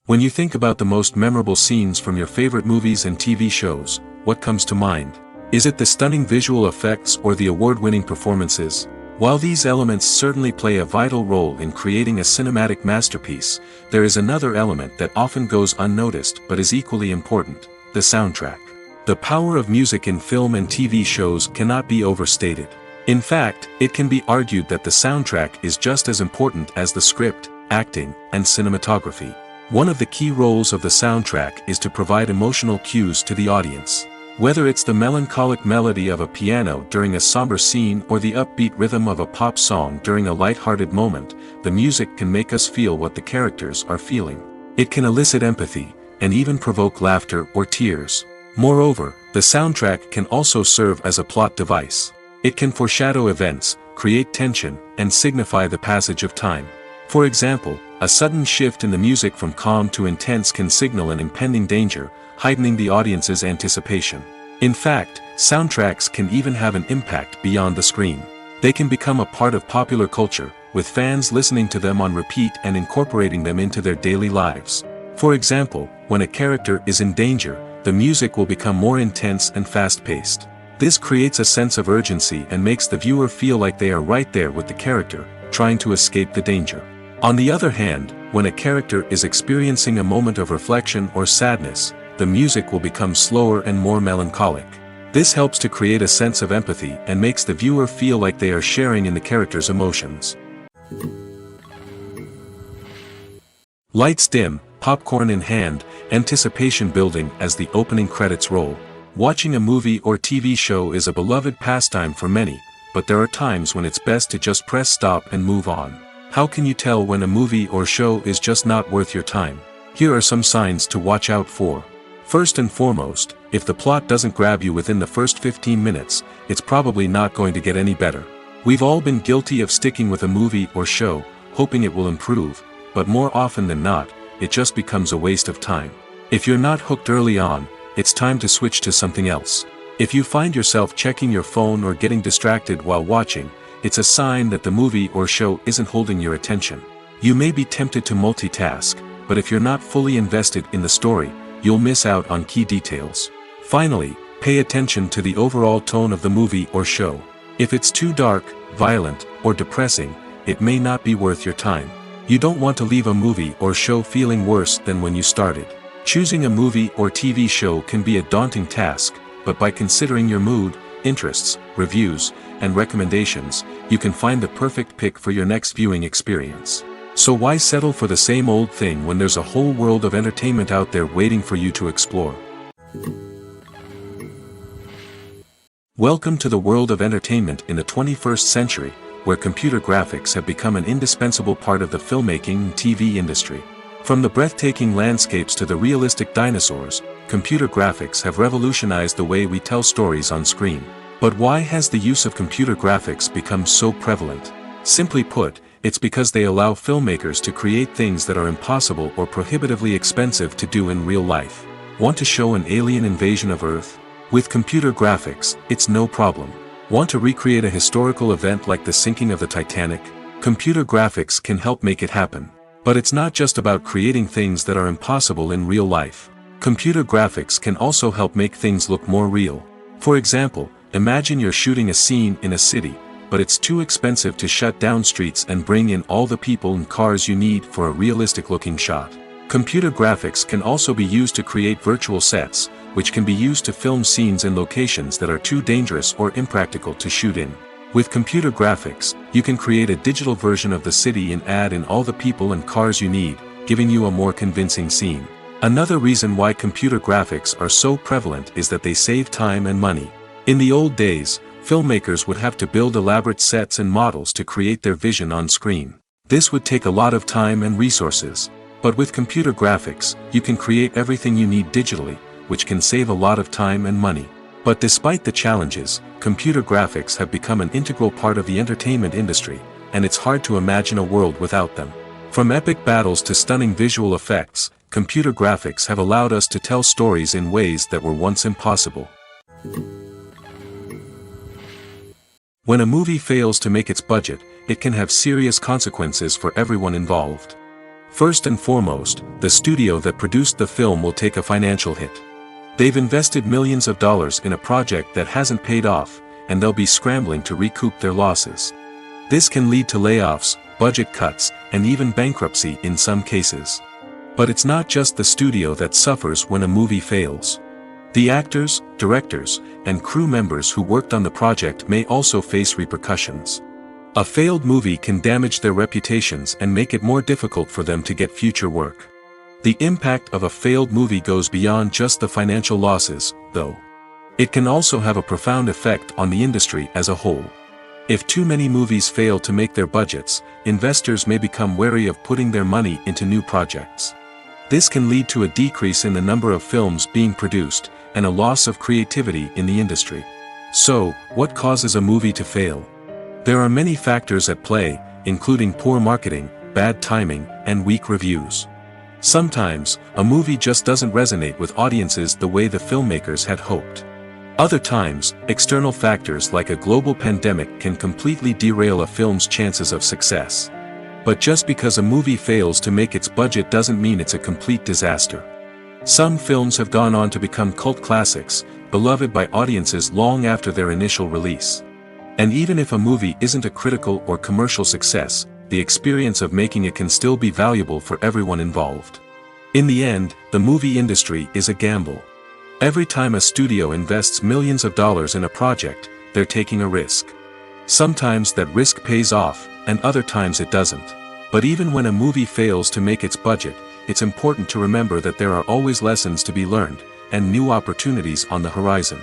When you think about the most memorable scenes from your favorite movies and TV shows, what comes to mind? Is it the stunning visual effects or the award-winning performances? While these elements certainly play a vital role in creating a cinematic masterpiece, there is another element that often goes unnoticed but is equally important: the soundtrack. The power of music in film and TV shows cannot be overstated. In fact, it can be argued that the soundtrack is just as important as the script, acting, and cinematography. One of the key roles of the soundtrack is to provide emotional cues to the audience. Whether it's the melancholic melody of a piano during a somber scene or the upbeat rhythm of a pop song during a light-hearted moment, the music can make us feel what the characters are feeling. It can elicit empathy, and even provoke laughter or tears. Moreover, the soundtrack can also serve as a plot device. It can foreshadow events, create tension, and signify the passage of time. For example, a sudden shift in the music from calm to intense can signal an impending danger, heightening the audience's anticipation. In fact, soundtracks can even have an impact beyond the screen. They can become a part of popular culture, with fans listening to them on repeat and incorporating them into their daily lives. For example, when a character is in danger, the music will become more intense and fast-paced. This creates a sense of urgency and makes the viewer feel like they are right there with the character, trying to escape the danger. On the other hand, when a character is experiencing a moment of reflection or sadness, the music will become slower and more melancholic. This helps to create a sense of empathy and makes the viewer feel like they are sharing in the character's emotions. Lights dim, popcorn in hand, anticipation building as the opening credits roll. Watching a movie or TV show is a beloved pastime for many, but there are times when it's best to just press stop and move on. How can you tell when a movie or show is just not worth your time? Here are some signs to watch out for. First and foremost, if the plot doesn't grab you within the first 15 minutes, it's probably not going to get any better. We've all been guilty of sticking with a movie or show, hoping it will improve, but more often than not, it just becomes a waste of time. If you're not hooked early on, it's time to switch to something else. If you find yourself checking your phone or getting distracted while watching, it's a sign that the movie or show isn't holding your attention. You may be tempted to multitask, but if you're not fully invested in the story, you'll miss out on key details. Finally, pay attention to the overall tone of the movie or show. If it's too dark, violent, or depressing, it may not be worth your time. You don't want to leave a movie or show feeling worse than when you started. Choosing a movie or TV show can be a daunting task, but by considering your mood, interests, reviews, and recommendations, you can find the perfect pick for your next viewing experience. So why settle for the same old thing when there's a whole world of entertainment out there waiting for you to explore? Welcome to the world of entertainment in the 21st century, where computer graphics have become an indispensable part of the filmmaking and TV industry. From the breathtaking landscapes to the realistic dinosaurs, computer graphics have revolutionized the way we tell stories on screen. But why has the use of computer graphics become so prevalent? Simply put, it's because they allow filmmakers to create things that are impossible or prohibitively expensive to do in real life. Want to show an alien invasion of Earth? With computer graphics, it's no problem. Want to recreate a historical event like the sinking of the Titanic? Computer graphics can help make it happen. But it's not just about creating things that are impossible in real life. Computer graphics can also help make things look more real. For example, imagine you're shooting a scene in a city, but it's too expensive to shut down streets and bring in all the people and cars you need for a realistic-looking shot. Computer graphics can also be used to create virtual sets, which can be used to film scenes in locations that are too dangerous or impractical to shoot in. With computer graphics, you can create a digital version of the city and add in all the people and cars you need, giving you a more convincing scene. Another reason why computer graphics are so prevalent is that they save time and money. In the old days, filmmakers would have to build elaborate sets and models to create their vision on screen. This would take a lot of time and resources. But with computer graphics, you can create everything you need digitally, which can save a lot of time and money. But despite the challenges, computer graphics have become an integral part of the entertainment industry, and it's hard to imagine a world without them. From epic battles to stunning visual effects, computer graphics have allowed us to tell stories in ways that were once impossible. When a movie fails to make its budget, it can have serious consequences for everyone involved. First and foremost, the studio that produced the film will take a financial hit. They've invested millions of dollars in a project that hasn't paid off, and they'll be scrambling to recoup their losses. This can lead to layoffs, budget cuts, and even bankruptcy in some cases. But it's not just the studio that suffers when a movie fails. The actors, directors, and crew members who worked on the project may also face repercussions. A failed movie can damage their reputations and make it more difficult for them to get future work. The impact of a failed movie goes beyond just the financial losses, though. It can also have a profound effect on the industry as a whole. If too many movies fail to make their budgets, investors may become wary of putting their money into new projects. This can lead to a decrease in the number of films being produced, and a loss of creativity in the industry. So, what causes a movie to fail? There are many factors at play, including poor marketing, bad timing, and weak reviews. Sometimes, a movie just doesn't resonate with audiences the way the filmmakers had hoped. Other times, external factors like a global pandemic can completely derail a film's chances of success. But just because a movie fails to make its budget doesn't mean it's a complete disaster. Some films have gone on to become cult classics, beloved by audiences long after their initial release. And even if a movie isn't a critical or commercial success, the experience of making it can still be valuable for everyone involved. In the end, the movie industry is a gamble. Every time a studio invests millions of dollars in a project, they're taking a risk. Sometimes that risk pays off, and other times it doesn't. But even when a movie fails to make its budget, it's important to remember that there are always lessons to be learned, and new opportunities on the horizon.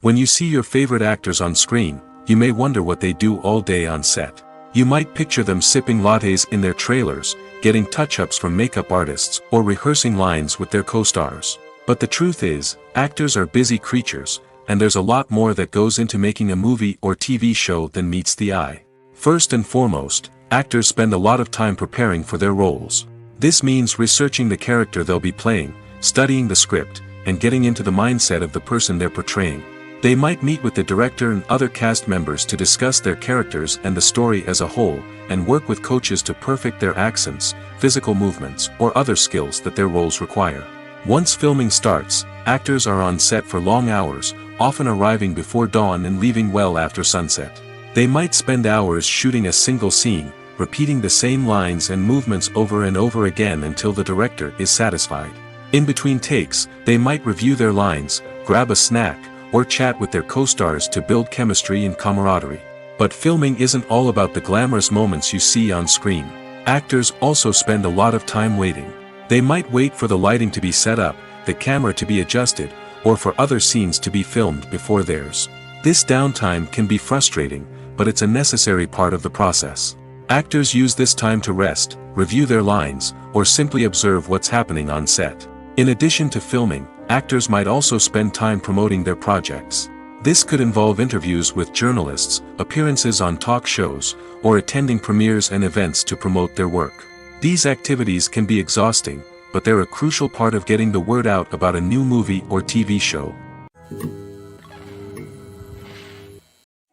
When you see your favorite actors on screen, you may wonder what they do all day on set. You might picture them sipping lattes in their trailers, getting touch-ups from makeup artists, or rehearsing lines with their co-stars. But the truth is, actors are busy creatures, and there's a lot more that goes into making a movie or TV show than meets the eye. First and foremost, actors spend a lot of time preparing for their roles. This means researching the character they'll be playing, studying the script, and getting into the mindset of the person they're portraying. They might meet with the director and other cast members to discuss their characters and the story as a whole, and work with coaches to perfect their accents, physical movements, or other skills that their roles require. Once filming starts, actors are on set for long hours, often arriving before dawn and leaving well after sunset. They might spend hours shooting a single scene, repeating the same lines and movements over and over again until the director is satisfied. In between takes, they might review their lines, grab a snack, or chat with their co-stars to build chemistry and camaraderie. But filming isn't all about the glamorous moments you see on screen. Actors also spend a lot of time waiting. They might wait for the lighting to be set up, the camera to be adjusted, or for other scenes to be filmed before theirs. This downtime can be frustrating, but it's a necessary part of the process. Actors use this time to rest, review their lines, or simply observe what's happening on set. In addition to filming, actors might also spend time promoting their projects. This could involve interviews with journalists, appearances on talk shows, or attending premieres and events to promote their work. These activities can be exhausting, but they're a crucial part of getting the word out about a new movie or TV show.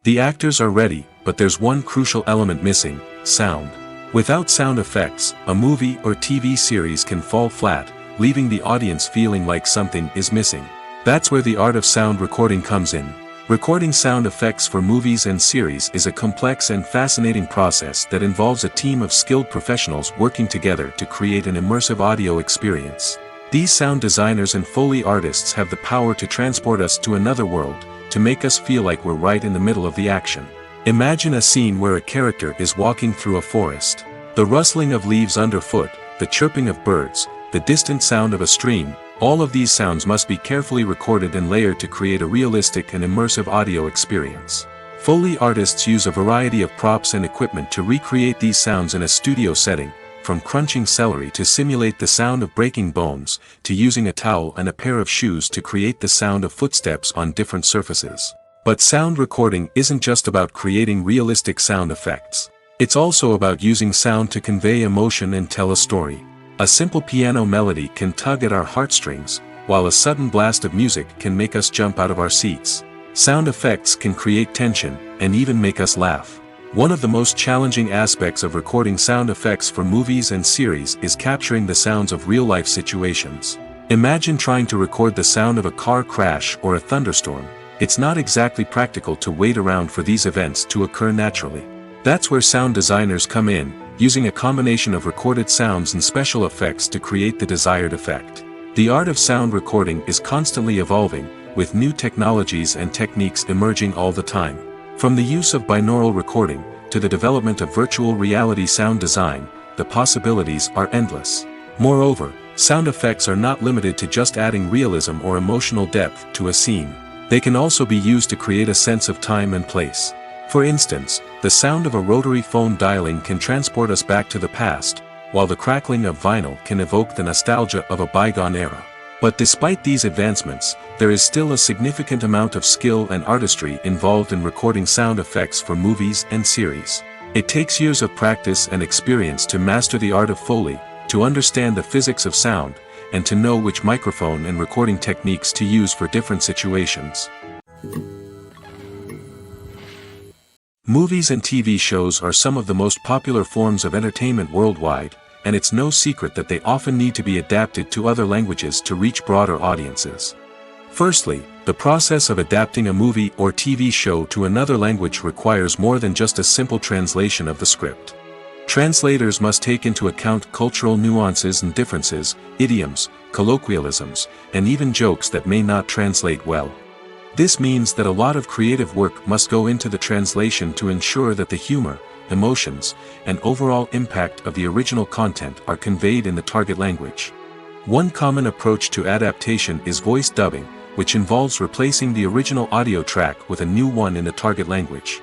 The actors are ready, but there's one crucial element missing: sound. Without sound effects, a movie or TV series can fall flat, leaving the audience feeling like something is missing. That's where the art of sound recording comes in. Recording sound effects for movies and series is a complex and fascinating process that involves a team of skilled professionals working together to create an immersive audio experience. These sound designers and Foley artists have the power to transport us to another world, to make us feel like we're right in the middle of the action. Imagine a scene where a character is walking through a forest. The rustling of leaves underfoot, the chirping of birds, the distant sound of a stream, all of these sounds must be carefully recorded and layered to create a realistic and immersive audio experience. Foley artists use a variety of props and equipment to recreate these sounds in a studio setting, from crunching celery to simulate the sound of breaking bones, to using a towel and a pair of shoes to create the sound of footsteps on different surfaces. But sound recording isn't just about creating realistic sound effects. It's also about using sound to convey emotion and tell a story. A simple piano melody can tug at our heartstrings, while a sudden blast of music can make us jump out of our seats. Sound effects can create tension, and even make us laugh. One of the most challenging aspects of recording sound effects for movies and series is capturing the sounds of real-life situations. Imagine trying to record the sound of a car crash or a thunderstorm. It's not exactly practical to wait around for these events to occur naturally. That's where sound designers come in, using a combination of recorded sounds and special effects to create the desired effect. The art of sound recording is constantly evolving, with new technologies and techniques emerging all the time. From the use of binaural recording, to the development of virtual reality sound design, the possibilities are endless. Moreover, Sound effects are not limited to just adding realism or emotional depth to a scene. They can also be used to create a sense of time and place. For instance, the sound of a rotary phone dialing can transport us back to the past, while the crackling of vinyl can evoke the nostalgia of a bygone era. But despite these advancements, there is still a significant amount of skill and artistry involved in recording sound effects for movies and series. It takes years of practice and experience to master the art of Foley, to understand the physics of sound, and to know which microphone and recording techniques to use for different situations. Movies and TV shows are some of the most popular forms of entertainment worldwide, and it's no secret that they often need to be adapted to other languages to reach broader audiences. Firstly, the process of adapting a movie or TV show to another language requires more than just a simple translation of the script. Translators must take into account cultural nuances and differences, idioms, colloquialisms, and even jokes that may not translate well. This means that a lot of creative work must go into the translation to ensure that the humor, emotions, and overall impact of the original content are conveyed in the target language. One common approach to adaptation is voice dubbing, which involves replacing the original audio track with a new one in the target language.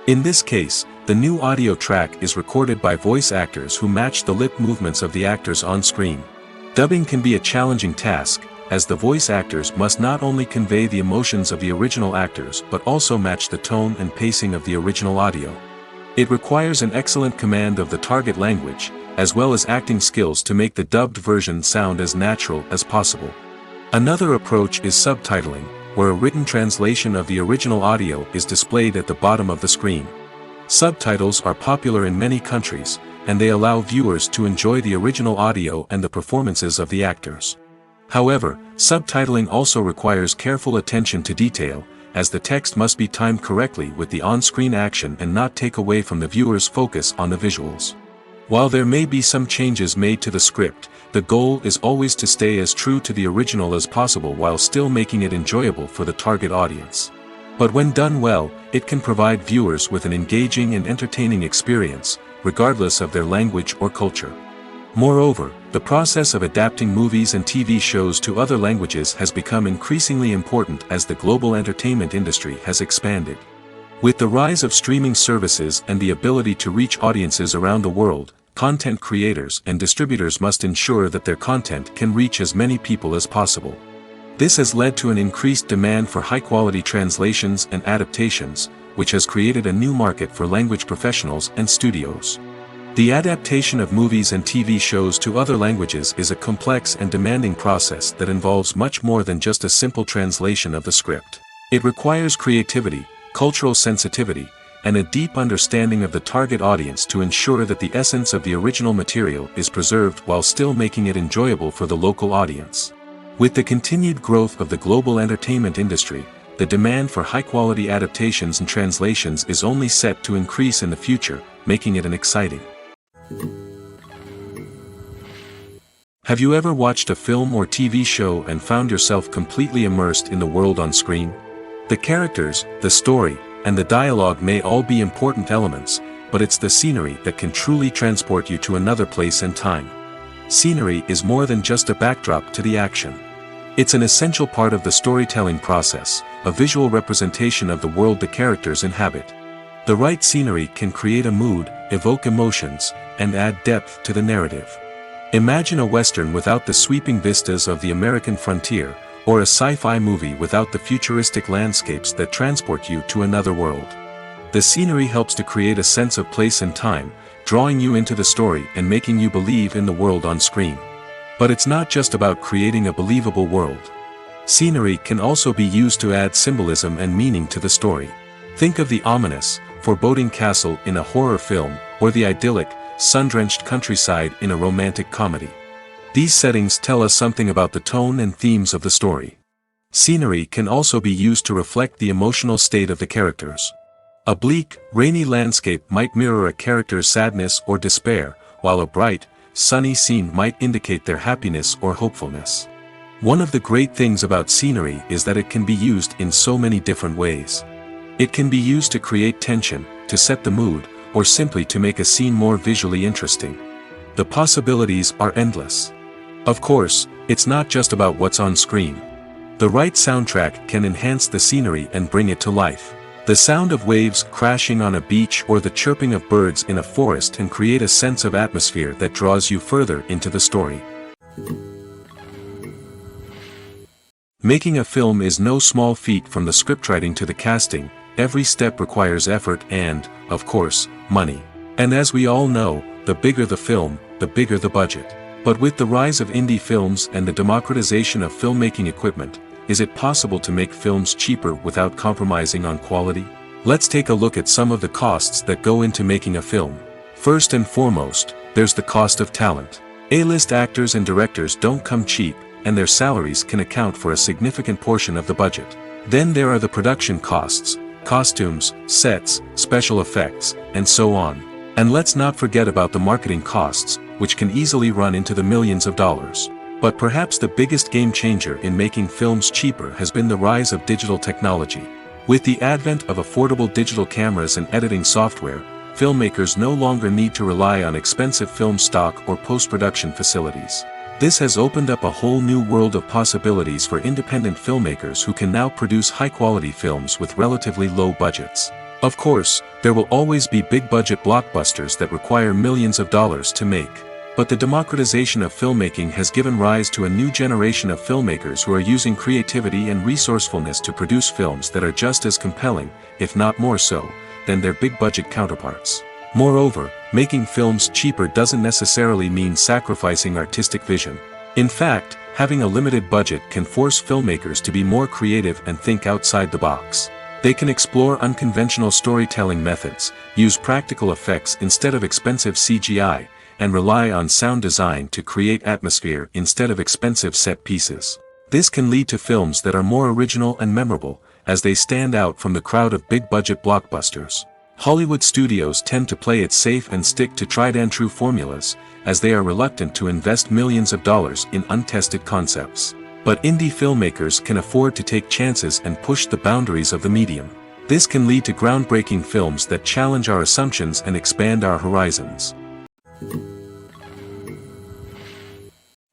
In this case, the new audio track is recorded by voice actors who match the lip movements of the actors on screen. Dubbing can be a challenging task, as the voice actors must not only convey the emotions of the original actors but also match the tone and pacing of the original audio. It requires an excellent command of the target language, as well as acting skills to make the dubbed version sound as natural as possible. Another approach is subtitling, where a written translation of the original audio is displayed at the bottom of the screen. Subtitles are popular in many countries, and they allow viewers to enjoy the original audio and the performances of the actors. However, subtitling also requires careful attention to detail, as the text must be timed correctly with the on-screen action and not take away from the viewer's focus on the visuals. While there may be some changes made to the script, the goal is always to stay as true to the original as possible while still making it enjoyable for the target audience. But when done well, it can provide viewers with an engaging and entertaining experience, regardless of their language or culture. Moreover, the process of adapting movies and TV shows to other languages has become increasingly important as the global entertainment industry has expanded. With the rise of streaming services and the ability to reach audiences around the world, content creators and distributors must ensure that their content can reach as many people as possible. This has led to an increased demand for high-quality translations and adaptations, which has created a new market for language professionals and studios. The adaptation of movies and TV shows to other languages is a complex and demanding process that involves much more than just a simple translation of the script. It requires creativity, cultural sensitivity, and a deep understanding of the target audience to ensure that the essence of the original material is preserved while still making it enjoyable for the local audience. With the continued growth of the global entertainment industry, the demand for high-quality adaptations and translations is only set to increase in the future, making it an exciting. Have you ever watched a film or TV show and found yourself completely immersed in the world on screen? The characters, the story, and the dialogue may all be important elements, but it's the scenery that can truly transport you to another place and time. Scenery is more than just a backdrop to the action. It's an essential part of the storytelling process, a visual representation of the world the characters inhabit. The right scenery can create a mood, evoke emotions, and add depth to the narrative. Imagine a Western without the sweeping vistas of the American frontier, or a sci-fi movie without the futuristic landscapes that transport you to another world. The scenery helps to create a sense of place and time, drawing you into the story and making you believe in the world on screen. But it's not just about creating a believable world. Scenery can also be used to add symbolism and meaning to the story. Think of the ominous, foreboding castle in a horror film, or the idyllic, sun-drenched countryside in a romantic comedy. These settings tell us something about the tone and themes of the story. Scenery can also be used to reflect the emotional state of the characters. A bleak, rainy landscape might mirror a character's sadness or despair, while a bright, sunny scene might indicate their happiness or hopefulness. One of the great things about scenery is that it can be used in so many different ways. It can be used to create tension, to set the mood, or simply to make a scene more visually interesting. The possibilities are endless. Of course, it's not just about what's on screen. The right soundtrack can enhance the scenery and bring it to life. The sound of waves crashing on a beach or the chirping of birds in a forest can create a sense of atmosphere that draws you further into the story. Making a film is no small feat. From the scriptwriting to the casting, every step requires effort and, of course, money. And as we all know, the bigger the film, the bigger the budget. But with the rise of indie films and the democratization of filmmaking equipment, is it possible to make films cheaper without compromising on quality? Let's take a look at some of the costs that go into making a film. First and foremost, there's the cost of talent. A-list actors and directors don't come cheap, and their salaries can account for a significant portion of the budget. Then there are the production costs, costumes, sets, special effects, and so on. And let's not forget about the marketing costs, which can easily run into the millions of dollars. But perhaps the biggest game changer in making films cheaper has been the rise of digital technology. With the advent of affordable digital cameras and editing software, filmmakers no longer need to rely on expensive film stock or post-production facilities. This has opened up a whole new world of possibilities for independent filmmakers who can now produce high-quality films with relatively low budgets. Of course, there will always be big-budget blockbusters that require millions of dollars to make. But the democratization of filmmaking has given rise to a new generation of filmmakers who are using creativity and resourcefulness to produce films that are just as compelling, if not more so, than their big-budget counterparts. Moreover, making films cheaper doesn't necessarily mean sacrificing artistic vision. In fact, having a limited budget can force filmmakers to be more creative and think outside the box. They can explore unconventional storytelling methods, use practical effects instead of expensive CGI, and rely on sound design to create atmosphere instead of expensive set pieces. This can lead to films that are more original and memorable, as they stand out from the crowd of big-budget blockbusters. Hollywood studios tend to play it safe and stick to tried-and-true formulas, as they are reluctant to invest millions of dollars in untested concepts. But indie filmmakers can afford to take chances and push the boundaries of the medium. This can lead to groundbreaking films that challenge our assumptions and expand our horizons.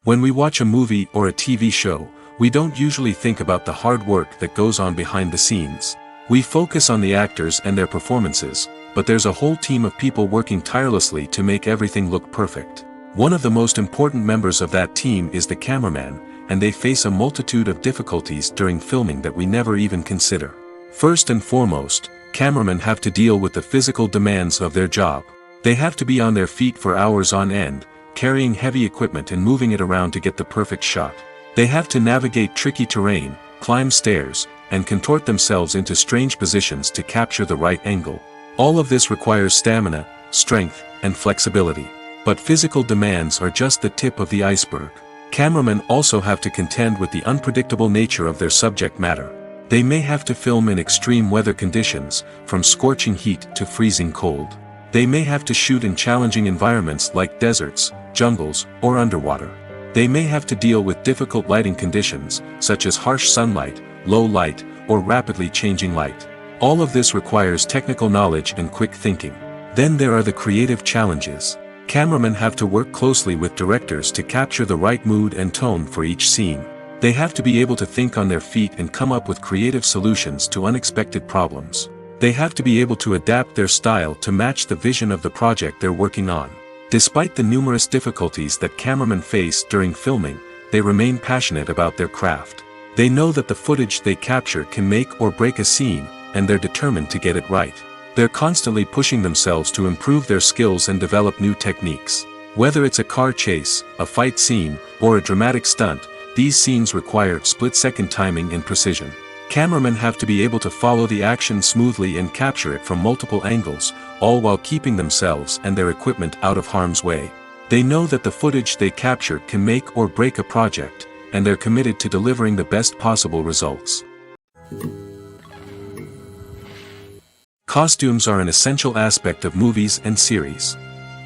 When we watch a movie or a TV show, we don't usually think about the hard work that goes on behind the scenes. We focus on the actors and their performances, but there's a whole team of people working tirelessly to make everything look perfect. One of the most important members of that team is the cameraman, and they face a multitude of difficulties during filming that we never even consider. First and foremost, cameramen have to deal with the physical demands of their job. They have to be on their feet for hours on end, carrying heavy equipment and moving it around to get the perfect shot. They have to navigate tricky terrain, climb stairs, and contort themselves into strange positions to capture the right angle. All of this requires stamina, strength, and flexibility. But physical demands are just the tip of the iceberg. Cameramen also have to contend with the unpredictable nature of their subject matter. They may have to film in extreme weather conditions, from scorching heat to freezing cold. They may have to shoot in challenging environments like deserts, jungles, or underwater. They may have to deal with difficult lighting conditions, such as harsh sunlight, low light, or rapidly changing light. All of this requires technical knowledge and quick thinking. Then there are the creative challenges. Cameramen have to work closely with directors to capture the right mood and tone for each scene. They have to be able to think on their feet and come up with creative solutions to unexpected problems. They have to be able to adapt their style to match the vision of the project they're working on. Despite the numerous difficulties that cameramen face during filming, they remain passionate about their craft. They know that the footage they capture can make or break a scene, and they're determined to get it right. They're constantly pushing themselves to improve their skills and develop new techniques. Whether it's a car chase, a fight scene, or a dramatic stunt, these scenes require split-second timing and precision. Cameramen have to be able to follow the action smoothly and capture it from multiple angles, all while keeping themselves and their equipment out of harm's way. They know that the footage they capture can make or break a project, and they're committed to delivering the best possible results. Costumes are an essential aspect of movies and series.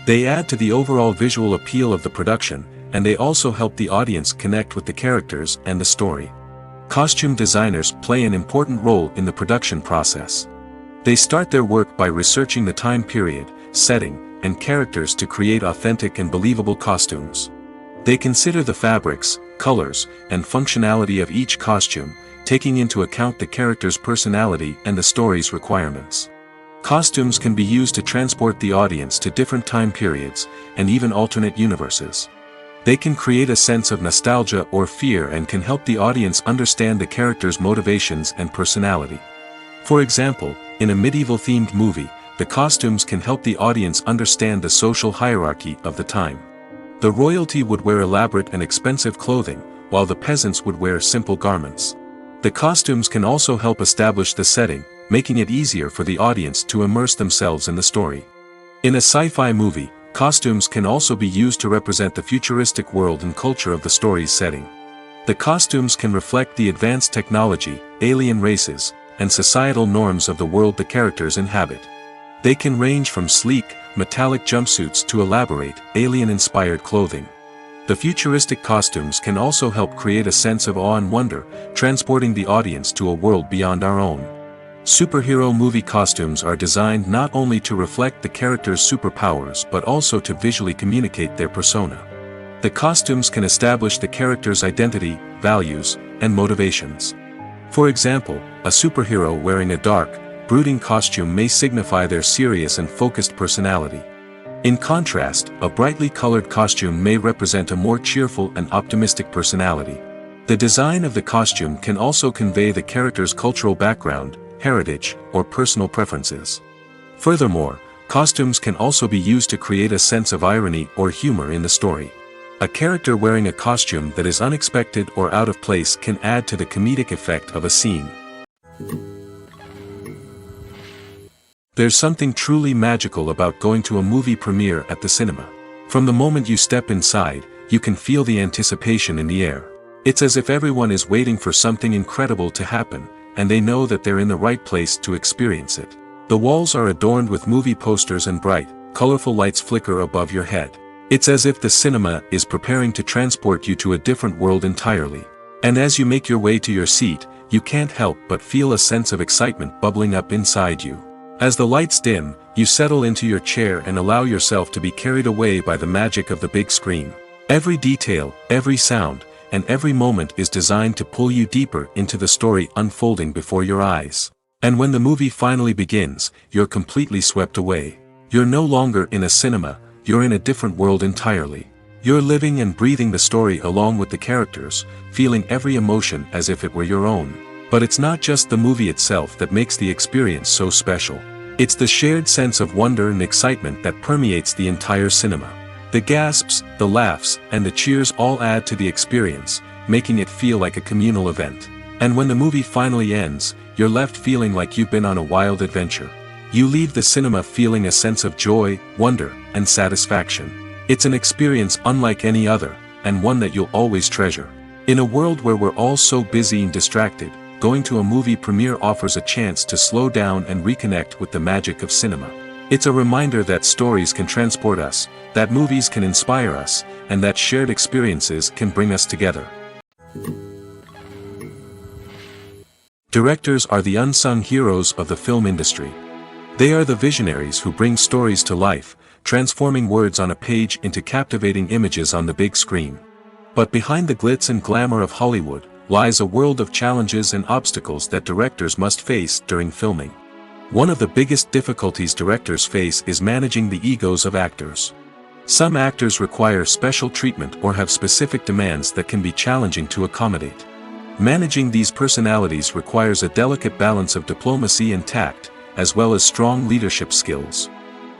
They add to the overall visual appeal of the production, and they also help the audience connect with the characters and the story. Costume designers play an important role in the production process. They start their work by researching the time period, setting, and characters to create authentic and believable costumes. They consider the fabrics, colors, and functionality of each costume, taking into account the character's personality and the story's requirements. Costumes can be used to transport the audience to different time periods, and even alternate universes. They can create a sense of nostalgia or fear and can help the audience understand the character's motivations and personality. For example, in a medieval-themed movie, the costumes can help the audience understand the social hierarchy of the time. The royalty would wear elaborate and expensive clothing, while the peasants would wear simple garments. The costumes can also help establish the setting, making it easier for the audience to immerse themselves in the story. In a sci-fi movie, costumes can also be used to represent the futuristic world and culture of the story's setting. The costumes can reflect the advanced technology, alien races, and societal norms of the world the characters inhabit. They can range from sleek, metallic jumpsuits to elaborate, alien-inspired clothing. The futuristic costumes can also help create a sense of awe and wonder, transporting the audience to a world beyond our own. Superhero movie costumes are designed not only to reflect the character's superpowers but also to visually communicate their persona. The costumes can establish the character's identity, values, and motivations. For example, a superhero wearing a dark, brooding costume may signify their serious and focused personality. In contrast, a brightly colored costume may represent a more cheerful and optimistic personality. The design of the costume can also convey the character's cultural background, heritage, or personal preferences. Furthermore, costumes can also be used to create a sense of irony or humor in the story. A character wearing a costume that is unexpected or out of place can add to the comedic effect of a scene. There's something truly magical about going to a movie premiere at the cinema. From the moment you step inside, you can feel the anticipation in the air. It's as if everyone is waiting for something incredible to happen, and they know that they're in the right place to experience it. The walls are adorned with movie posters and bright, colorful lights flicker above your head. It's as if the cinema is preparing to transport you to a different world entirely. And as you make your way to your seat, you can't help but feel a sense of excitement bubbling up inside you. As the lights dim, you settle into your chair and allow yourself to be carried away by the magic of the big screen. Every detail, every sound, and every moment is designed to pull you deeper into the story unfolding before your eyes. And when the movie finally begins, you're completely swept away. You're no longer in a cinema, you're in a different world entirely. You're living and breathing the story along with the characters, feeling every emotion as if it were your own. But it's not just the movie itself that makes the experience so special. It's the shared sense of wonder and excitement that permeates the entire cinema. The gasps, the laughs, and the cheers all add to the experience, making it feel like a communal event. And when the movie finally ends, you're left feeling like you've been on a wild adventure. You leave the cinema feeling a sense of joy, wonder, and satisfaction. It's an experience unlike any other, and one that you'll always treasure. In a world where we're all so busy and distracted, going to a movie premiere offers a chance to slow down and reconnect with the magic of cinema. It's a reminder that stories can transport us, that movies can inspire us, and that shared experiences can bring us together. Directors are the unsung heroes of the film industry. They are the visionaries who bring stories to life, transforming words on a page into captivating images on the big screen. But behind the glitz and glamour of Hollywood, lies a world of challenges and obstacles that directors must face during filming. One of the biggest difficulties directors face is managing the egos of actors. Some actors require special treatment or have specific demands that can be challenging to accommodate. Managing these personalities requires a delicate balance of diplomacy and tact, as well as strong leadership skills.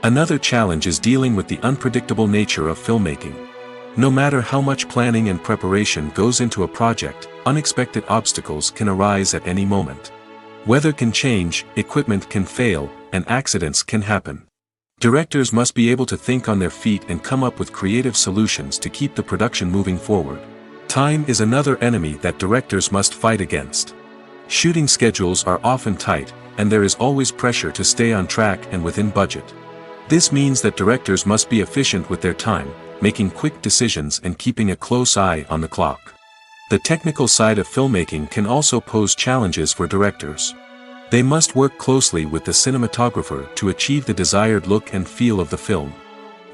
Another challenge is dealing with the unpredictable nature of filmmaking. No matter how much planning and preparation goes into a project, unexpected obstacles can arise at any moment. Weather can change, equipment can fail, and accidents can happen. Directors must be able to think on their feet and come up with creative solutions to keep the production moving forward. Time is another enemy that directors must fight against. Shooting schedules are often tight, and there is always pressure to stay on track and within budget. This means that directors must be efficient with their time, making quick decisions and keeping a close eye on the clock. The technical side of filmmaking can also pose challenges for directors. They must work closely with the cinematographer to achieve the desired look and feel of the film.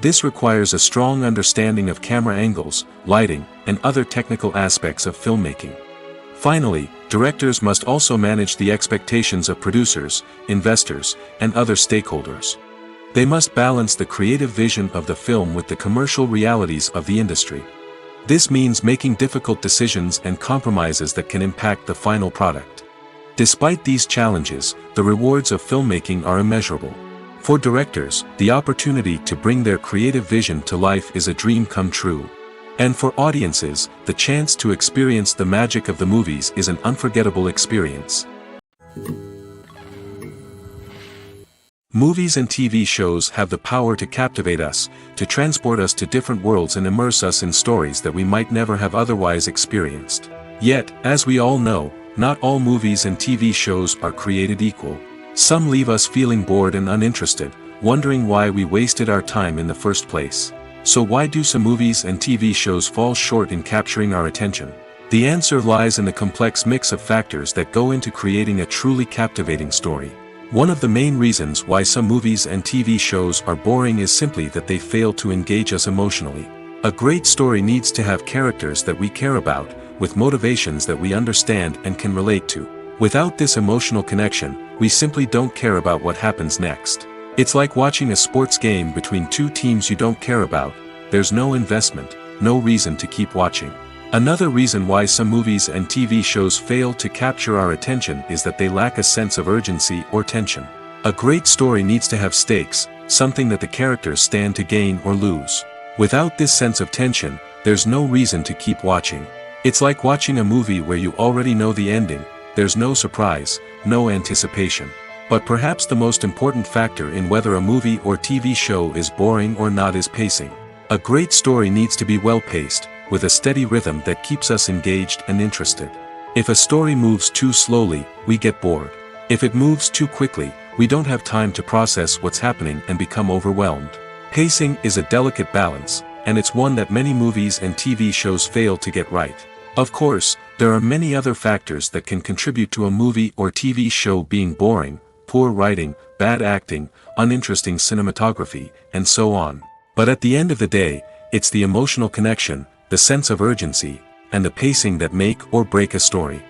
This requires a strong understanding of camera angles, lighting, and other technical aspects of filmmaking. Finally, directors must also manage the expectations of producers, investors, and other stakeholders. They must balance the creative vision of the film with the commercial realities of the industry. This means making difficult decisions and compromises that can impact the final product. Despite these challenges, the rewards of filmmaking are immeasurable. For directors, the opportunity to bring their creative vision to life is a dream come true. And for audiences, the chance to experience the magic of the movies is an unforgettable experience. Movies and TV shows have the power to captivate us, to transport us to different worlds and immerse us in stories that we might never have otherwise experienced. Yet, as we all know, not all movies and TV shows are created equal. Some leave us feeling bored and uninterested, wondering why we wasted our time in the first place. So why do some movies and TV shows fall short in capturing our attention? The answer lies in the complex mix of factors that go into creating a truly captivating story. One of the main reasons why some movies and TV shows are boring is simply that they fail to engage us emotionally. A great story needs to have characters that we care about, with motivations that we understand and can relate to. Without this emotional connection, we simply don't care about what happens next. It's like watching a sports game between two teams you don't care about. There's no investment, no reason to keep watching. Another reason why some movies and TV shows fail to capture our attention is that they lack a sense of urgency or tension. A great story needs to have stakes, something that the characters stand to gain or lose. Without this sense of tension, there's no reason to keep watching. It's like watching a movie where you already know the ending. There's no surprise, no anticipation. But perhaps the most important factor in whether a movie or TV show is boring or not is pacing. A great story needs to be well-paced, with a steady rhythm that keeps us engaged and interested. If a story moves too slowly, we get bored. If it moves too quickly, we don't have time to process what's happening and become overwhelmed. Pacing is a delicate balance, and it's one that many movies and TV shows fail to get right. Of course, there are many other factors that can contribute to a movie or TV show being boring: poor writing, bad acting, uninteresting cinematography, and so on. But at the end of the day, it's the emotional connection, the sense of urgency, and the pacing that make or break a story.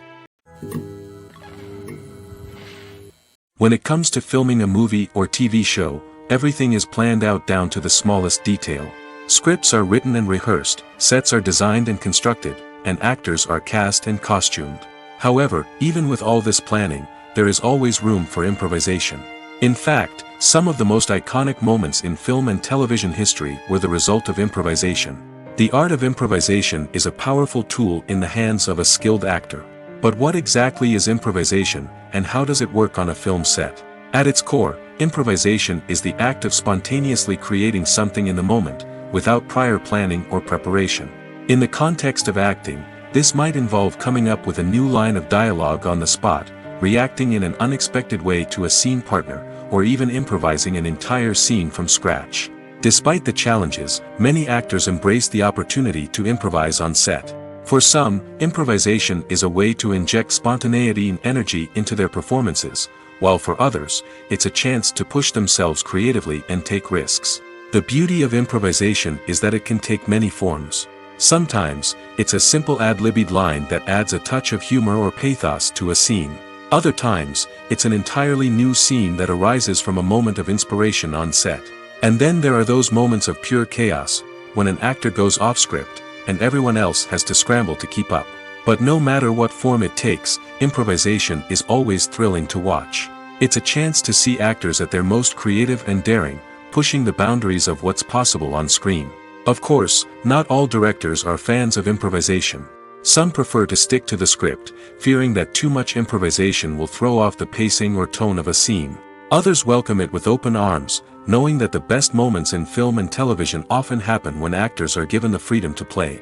When it comes to filming a movie or TV show, everything is planned out down to the smallest detail. Scripts are written and rehearsed, sets are designed and constructed, and actors are cast and costumed. However, even with all this planning, there is always room for improvisation. In fact, some of the most iconic moments in film and television history were the result of improvisation. The art of improvisation is a powerful tool in the hands of a skilled actor. But what exactly is improvisation, and how does it work on a film set? At its core, improvisation is the act of spontaneously creating something in the moment, without prior planning or preparation. In the context of acting, this might involve coming up with a new line of dialogue on the spot, reacting in an unexpected way to a scene partner, or even improvising an entire scene from scratch. Despite the challenges, many actors embrace the opportunity to improvise on set. For some, improvisation is a way to inject spontaneity and energy into their performances, while for others, it's a chance to push themselves creatively and take risks. The beauty of improvisation is that it can take many forms. Sometimes, it's a simple ad-libbed line that adds a touch of humor or pathos to a scene. Other times, it's an entirely new scene that arises from a moment of inspiration on set. And then there are those moments of pure chaos, when an actor goes off script, and everyone else has to scramble to keep up. But no matter what form it takes, improvisation is always thrilling to watch. It's a chance to see actors at their most creative and daring, pushing the boundaries of what's possible on screen. Of course, not all directors are fans of improvisation. Some prefer to stick to the script, fearing that too much improvisation will throw off the pacing or tone of a scene. Others welcome it with open arms, knowing that the best moments in film and television often happen when actors are given the freedom to play.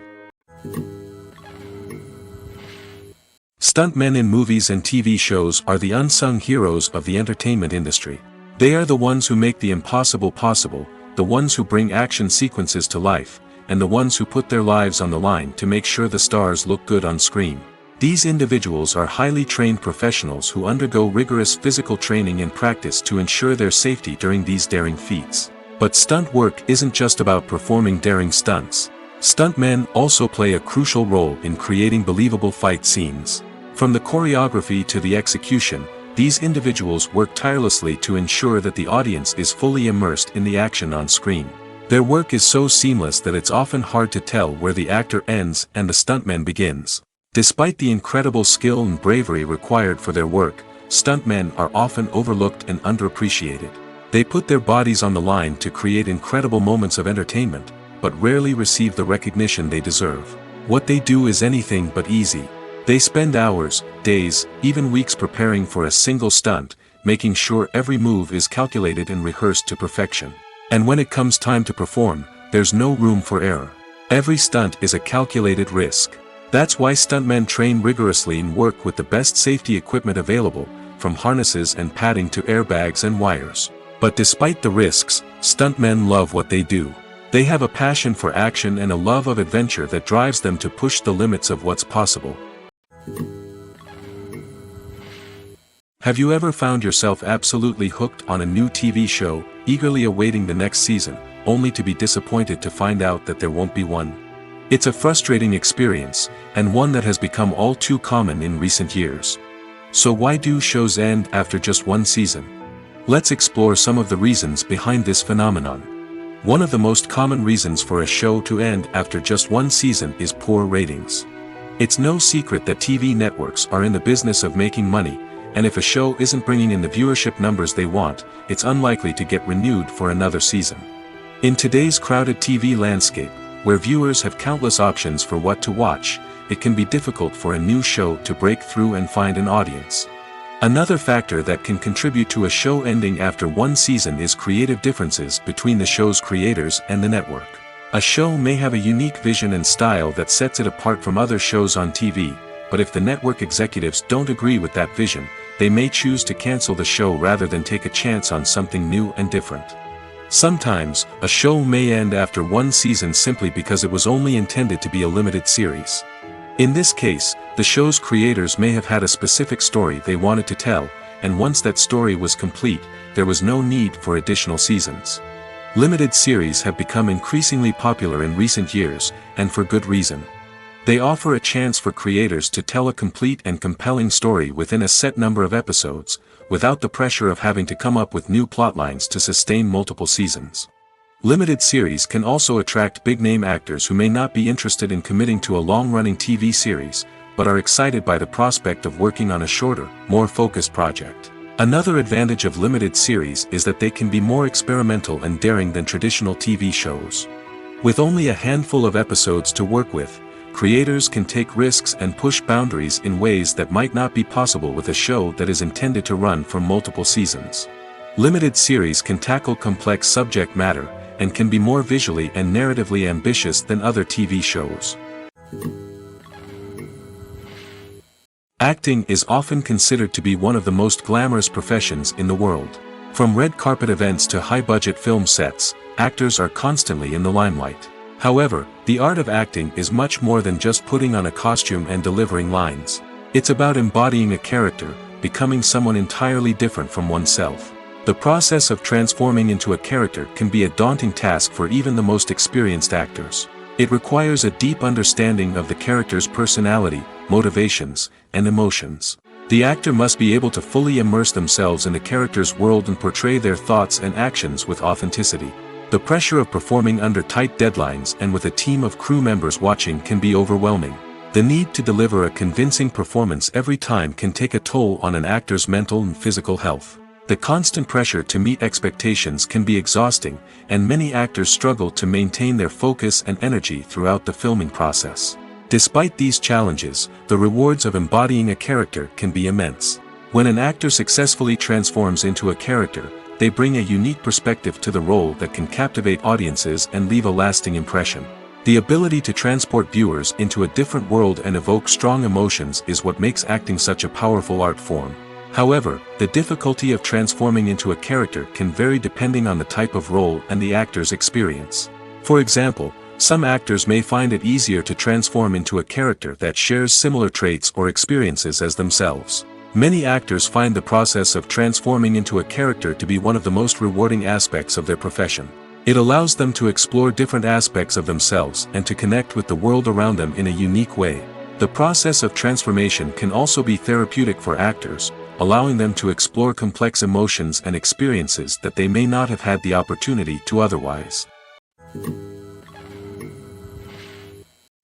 Stuntmen in movies and TV shows are the unsung heroes of the entertainment industry. They are the ones who make the impossible possible, the ones who bring action sequences to life, and the ones who put their lives on the line to make sure the stars look good on screen. These individuals are highly trained professionals who undergo rigorous physical training and practice to ensure their safety during these daring feats. But stunt work isn't just about performing daring stunts. Stuntmen also play a crucial role in creating believable fight scenes. From the choreography to the execution, these individuals work tirelessly to ensure that the audience is fully immersed in the action on screen. Their work is so seamless that it's often hard to tell where the actor ends and the stuntman begins. Despite the incredible skill and bravery required for their work, stuntmen are often overlooked and underappreciated. They put their bodies on the line to create incredible moments of entertainment, but rarely receive the recognition they deserve. What they do is anything but easy. They spend hours, days, even weeks preparing for a single stunt, making sure every move is calculated and rehearsed to perfection. And when it comes time to perform, there's no room for error. Every stunt is a calculated risk. That's why stuntmen train rigorously and work with the best safety equipment available, from harnesses and padding to airbags and wires. But despite the risks, stuntmen love what they do. They have a passion for action and a love of adventure that drives them to push the limits of what's possible. Have you ever found yourself absolutely hooked on a new TV show, eagerly awaiting the next season, only to be disappointed to find out that there won't be one? It's a frustrating experience, and one that has become all too common in recent years. So why do shows end after just one season? Let's explore some of the reasons behind this phenomenon. One of the most common reasons for a show to end after just one season is poor ratings. It's no secret that TV networks are in the business of making money, and if a show isn't bringing in the viewership numbers they want, it's unlikely to get renewed for another season. In today's crowded TV landscape, where viewers have countless options for what to watch, it can be difficult for a new show to break through and find an audience. Another factor that can contribute to a show ending after one season is creative differences between the show's creators and the network. A show may have a unique vision and style that sets it apart from other shows on TV, but if the network executives don't agree with that vision, they may choose to cancel the show rather than take a chance on something new and different. Sometimes, a show may end after one season simply because it was only intended to be a limited series. In this case, the show's creators may have had a specific story they wanted to tell, and once that story was complete, there was no need for additional seasons. Limited series have become increasingly popular in recent years, and for good reason. They offer a chance for creators to tell a complete and compelling story within a set number of episodes, without the pressure of having to come up with new plotlines to sustain multiple seasons. Limited series can also attract big-name actors who may not be interested in committing to a long-running TV series, but are excited by the prospect of working on a shorter, more focused project. Another advantage of limited series is that they can be more experimental and daring than traditional TV shows. With only a handful of episodes to work with, creators can take risks and push boundaries in ways that might not be possible with a show that is intended to run for multiple seasons. Limited series can tackle complex subject matter, and can be more visually and narratively ambitious than other TV shows. Acting is often considered to be one of the most glamorous professions in the world. From red carpet events to high-budget film sets, actors are constantly in the limelight. However, the art of acting is much more than just putting on a costume and delivering lines. It's about embodying a character, becoming someone entirely different from oneself. The process of transforming into a character can be a daunting task for even the most experienced actors. It requires a deep understanding of the character's personality, motivations, and emotions. The actor must be able to fully immerse themselves in the character's world and portray their thoughts and actions with authenticity. The pressure of performing under tight deadlines and with a team of crew members watching can be overwhelming. The need to deliver a convincing performance every time can take a toll on an actor's mental and physical health. The constant pressure to meet expectations can be exhausting, and many actors struggle to maintain their focus and energy throughout the filming process. Despite these challenges, the rewards of embodying a character can be immense. When an actor successfully transforms into a character, they bring a unique perspective to the role that can captivate audiences and leave a lasting impression. The ability to transport viewers into a different world and evoke strong emotions is what makes acting such a powerful art form. However, the difficulty of transforming into a character can vary depending on the type of role and the actor's experience. For example, some actors may find it easier to transform into a character that shares similar traits or experiences as themselves. Many actors find the process of transforming into a character to be one of the most rewarding aspects of their profession. It allows them to explore different aspects of themselves and to connect with the world around them in a unique way. The process of transformation can also be therapeutic for actors, allowing them to explore complex emotions and experiences that they may not have had the opportunity to otherwise.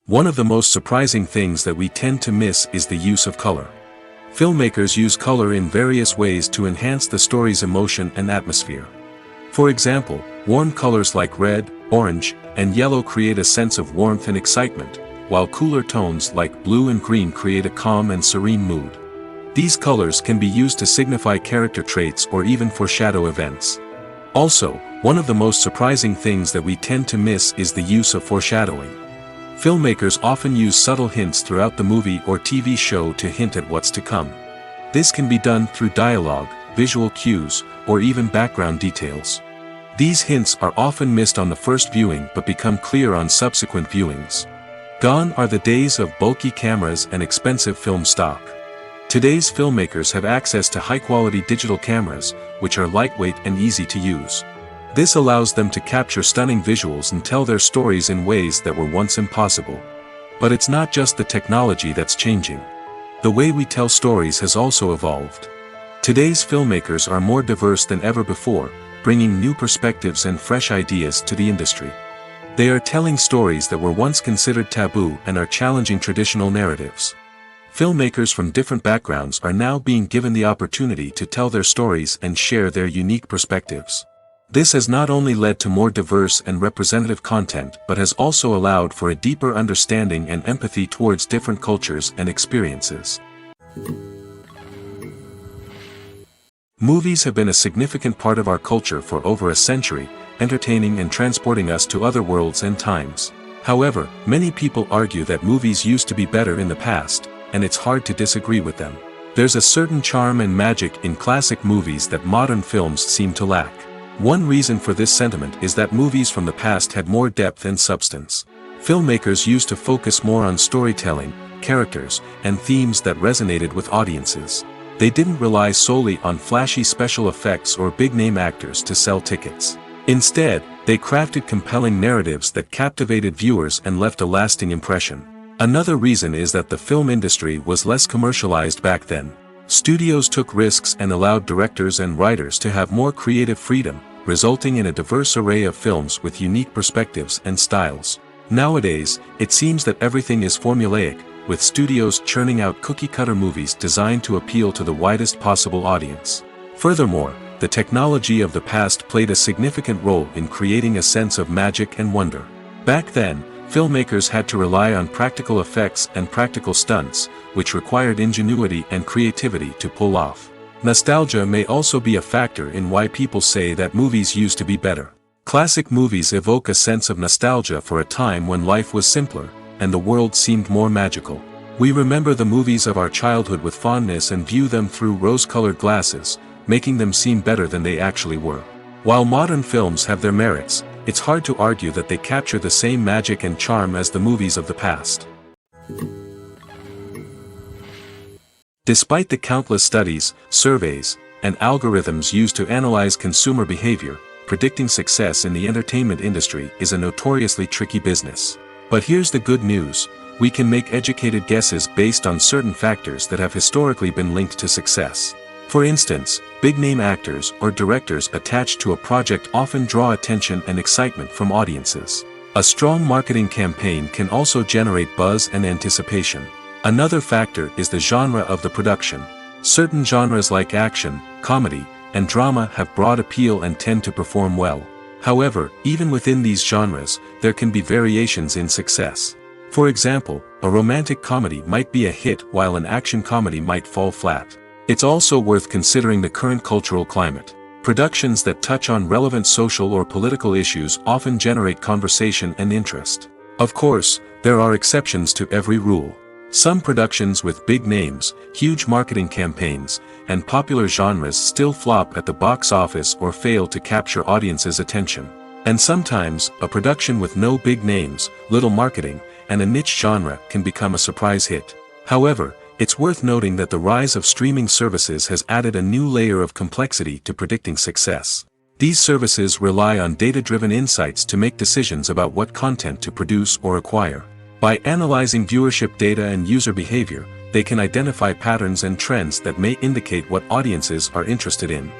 One of the most surprising things that we tend to miss is the use of color. Filmmakers use color in various ways to enhance the story's emotion and atmosphere. For example, warm colors like red, orange, and yellow create a sense of warmth and excitement, while cooler tones like blue and green create a calm and serene mood. These colors can be used to signify character traits or even foreshadow events. Also, one of the most surprising things that we tend to miss is the use of foreshadowing. Filmmakers often use subtle hints throughout the movie or TV show to hint at what's to come. This can be done through dialogue, visual cues, or even background details. These hints are often missed on the first viewing but become clear on subsequent viewings. Gone are the days of bulky cameras and expensive film stock. Today's filmmakers have access to high-quality digital cameras, which are lightweight and easy to use. This allows them to capture stunning visuals and tell their stories in ways that were once impossible. But it's not just the technology that's changing. The way we tell stories has also evolved. Today's filmmakers are more diverse than ever before, bringing new perspectives and fresh ideas to the industry. They are telling stories that were once considered taboo and are challenging traditional narratives. Filmmakers from different backgrounds are now being given the opportunity to tell their stories and share their unique perspectives. This has not only led to more diverse and representative content but has also allowed for a deeper understanding and empathy towards different cultures and experiences. Movies have been a significant part of our culture for over a century, entertaining and transporting us to other worlds and times. However, many people argue that movies used to be better in the past, and it's hard to disagree with them. There's a certain charm and magic in classic movies that modern films seem to lack. One reason for this sentiment is that movies from the past had more depth and substance. Filmmakers used to focus more on storytelling, characters, and themes that resonated with audiences. They didn't rely solely on flashy special effects or big-name actors to sell tickets. Instead, they crafted compelling narratives that captivated viewers and left a lasting impression. Another reason is that the film industry was less commercialized back then. Studios took risks and allowed directors and writers to have more creative freedom, resulting in a diverse array of films with unique perspectives and styles. Nowadays, it seems that everything is formulaic, with studios churning out cookie-cutter movies designed to appeal to the widest possible audience. Furthermore, the technology of the past played a significant role in creating a sense of magic and wonder. Back then, filmmakers had to rely on practical effects and practical stunts, which required ingenuity and creativity to pull off. Nostalgia may also be a factor in why people say that movies used to be better. Classic movies evoke a sense of nostalgia for a time when life was simpler, and the world seemed more magical. We remember the movies of our childhood with fondness and view them through rose-colored glasses, making them seem better than they actually were. While modern films have their merits, it's hard to argue that they capture the same magic and charm as the movies of the past. Despite the countless studies, surveys, and algorithms used to analyze consumer behavior, predicting success in the entertainment industry is a notoriously tricky business. But here's the good news: we can make educated guesses based on certain factors that have historically been linked to success. For instance, big-name actors or directors attached to a project often draw attention and excitement from audiences. A strong marketing campaign can also generate buzz and anticipation. Another factor is the genre of the production. Certain genres like action, comedy, and drama have broad appeal and tend to perform well. However, even within these genres, there can be variations in success. For example, a romantic comedy might be a hit while an action comedy might fall flat. It's also worth considering the current cultural climate. Productions that touch on relevant social or political issues often generate conversation and interest. Of course, there are exceptions to every rule. Some productions with big names, huge marketing campaigns, and popular genres still flop at the box office or fail to capture audiences' attention. And sometimes, a production with no big names, little marketing, and a niche genre can become a surprise hit. However, it's worth noting that the rise of streaming services has added a new layer of complexity to predicting success. These services rely on data-driven insights to make decisions about what content to produce or acquire. By analyzing viewership data and user behavior, they can identify patterns and trends that may indicate what audiences are interested in.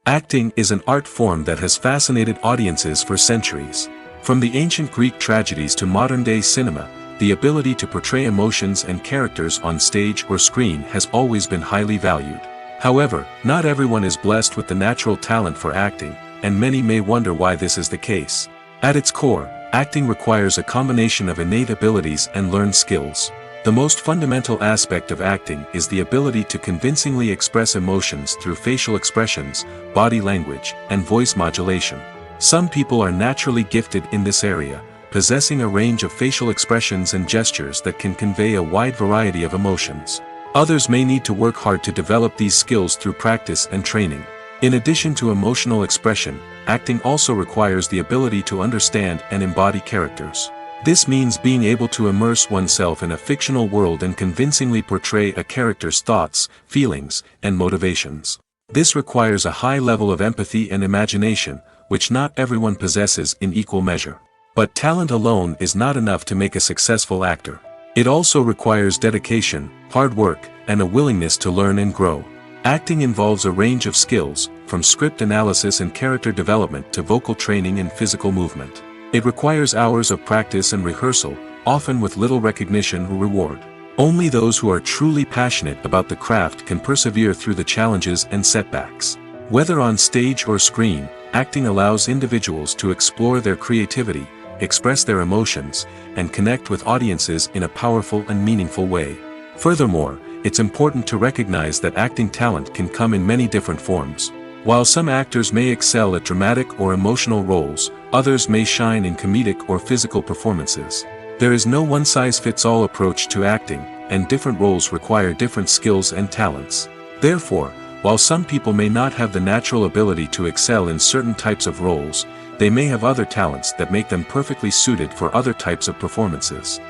Acting is an art form that has fascinated audiences for centuries. From the ancient Greek tragedies to modern-day cinema, the ability to portray emotions and characters on stage or screen has always been highly valued. However, not everyone is blessed with the natural talent for acting, and many may wonder why this is the case. At its core, acting requires a combination of innate abilities and learned skills. The most fundamental aspect of acting is the ability to convincingly express emotions through facial expressions, body language, and voice modulation. Some people are naturally gifted in this area, possessing a range of facial expressions and gestures that can convey a wide variety of emotions. Others may need to work hard to develop these skills through practice and training. In addition to emotional expression, acting also requires the ability to understand and embody characters. This means being able to immerse oneself in a fictional world and convincingly portray a character's thoughts, feelings, and motivations. This requires a high level of empathy and imagination, which not everyone possesses in equal measure. But talent alone is not enough to make a successful actor. It also requires dedication, hard work, and a willingness to learn and grow. Acting involves a range of skills, from script analysis and character development to vocal training and physical movement. It requires hours of practice and rehearsal, often with little recognition or reward. Only those who are truly passionate about the craft can persevere through the challenges and setbacks. Whether on stage or screen, acting allows individuals to explore their creativity, express their emotions, and connect with audiences in a powerful and meaningful way. Furthermore, it's important to recognize that acting talent can come in many different forms. While some actors may excel at dramatic or emotional roles, others may shine in comedic or physical performances. There is no one-size-fits-all approach to acting, and different roles require different skills and talents. Therefore, while some people may not have the natural ability to excel in certain types of roles, they may have other talents that make them perfectly suited for other types of performances.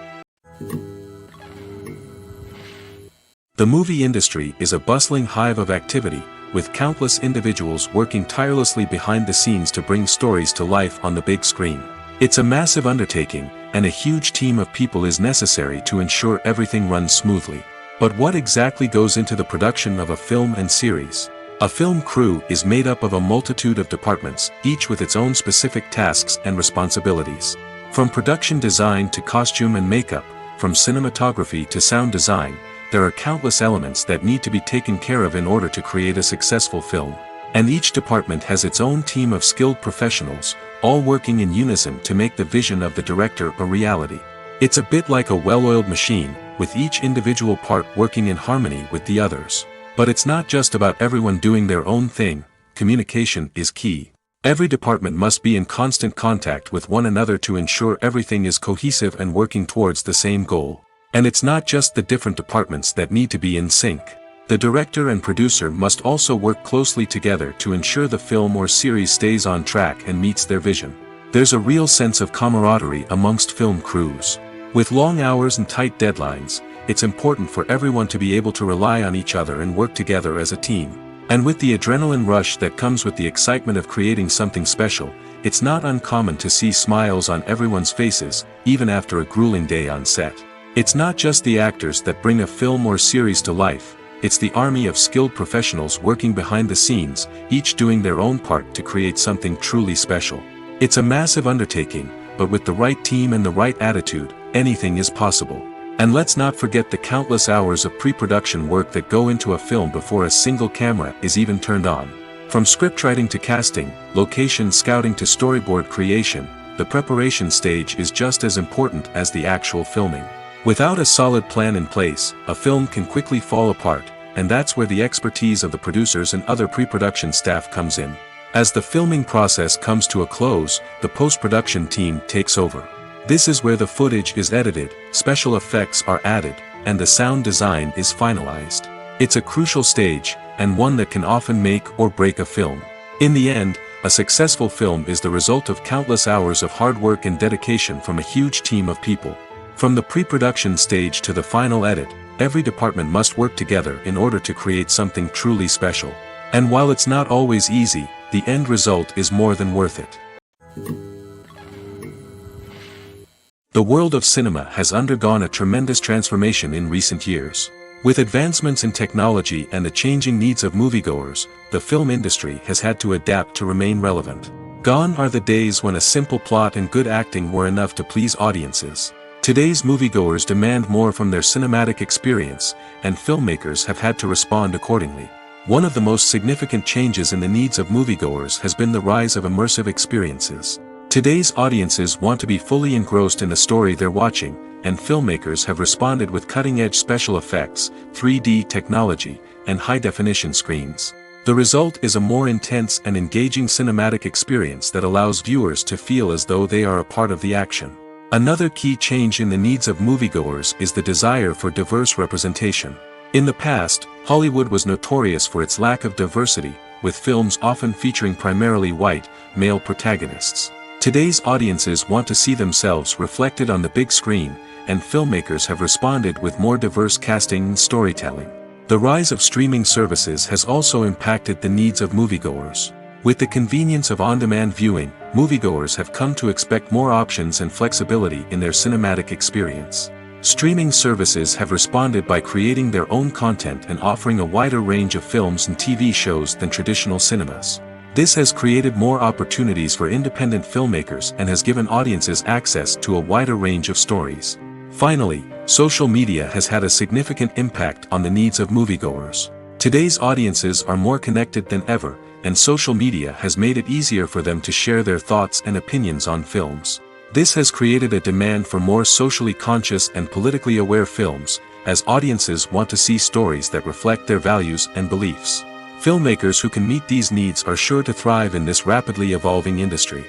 The movie industry is a bustling hive of activity, with countless individuals working tirelessly behind the scenes to bring stories to life on the big screen. It's a massive undertaking, and a huge team of people is necessary to ensure everything runs smoothly. But what exactly goes into the production of a film and series? A film crew is made up of a multitude of departments, each with its own specific tasks and responsibilities. From production design to costume and makeup, from cinematography to sound design, there are countless elements that need to be taken care of in order to create a successful film. And each department has its own team of skilled professionals, all working in unison to make the vision of the director a reality. It's a bit like a well-oiled machine, with each individual part working in harmony with the others. But it's not just about everyone doing their own thing. Communication is key. Every department must be in constant contact with one another to ensure everything is cohesive and working towards the same goal. And it's not just the different departments that need to be in sync. The director and producer must also work closely together to ensure the film or series stays on track and meets their vision. There's a real sense of camaraderie amongst film crews. With long hours and tight deadlines, it's important for everyone to be able to rely on each other and work together as a team. And with the adrenaline rush that comes with the excitement of creating something special, it's not uncommon to see smiles on everyone's faces, even after a grueling day on set. It's not just the actors that bring a film or series to life, it's the army of skilled professionals working behind the scenes, each doing their own part to create something truly special. It's a massive undertaking, but with the right team and the right attitude, anything is possible. And let's not forget the countless hours of pre-production work that go into a film before a single camera is even turned on. From scriptwriting to casting, location scouting to storyboard creation, the preparation stage is just as important as the actual filming. Without a solid plan in place, a film can quickly fall apart, and that's where the expertise of the producers and other pre-production staff comes in. As the filming process comes to a close, the post-production team takes over. This is where the footage is edited, special effects are added, and the sound design is finalized. It's a crucial stage, and one that can often make or break a film. In the end, a successful film is the result of countless hours of hard work and dedication from a huge team of people. From the pre-production stage to the final edit, every department must work together in order to create something truly special. And while it's not always easy, the end result is more than worth it. The world of cinema has undergone a tremendous transformation in recent years. With advancements in technology and the changing needs of moviegoers, the film industry has had to adapt to remain relevant. Gone are the days when a simple plot and good acting were enough to please audiences. Today's moviegoers demand more from their cinematic experience, and filmmakers have had to respond accordingly. One of the most significant changes in the needs of moviegoers has been the rise of immersive experiences. Today's audiences want to be fully engrossed in the story they're watching, and filmmakers have responded with cutting-edge special effects, 3D technology, and high-definition screens. The result is a more intense and engaging cinematic experience that allows viewers to feel as though they are a part of the action. Another key change in the needs of moviegoers is the desire for diverse representation. In the past, Hollywood was notorious for its lack of diversity, with films often featuring primarily white, male protagonists. Today's audiences want to see themselves reflected on the big screen, and filmmakers have responded with more diverse casting and storytelling. The rise of streaming services has also impacted the needs of moviegoers. With the convenience of on-demand viewing, moviegoers have come to expect more options and flexibility in their cinematic experience. Streaming services have responded by creating their own content and offering a wider range of films and TV shows than traditional cinemas. This has created more opportunities for independent filmmakers and has given audiences access to a wider range of stories. Finally, social media has had a significant impact on the needs of moviegoers. Today's audiences are more connected than ever, and social media has made it easier for them to share their thoughts and opinions on films. This has created a demand for more socially conscious and politically aware films, as audiences want to see stories that reflect their values and beliefs. Filmmakers who can meet these needs are sure to thrive in this rapidly evolving industry.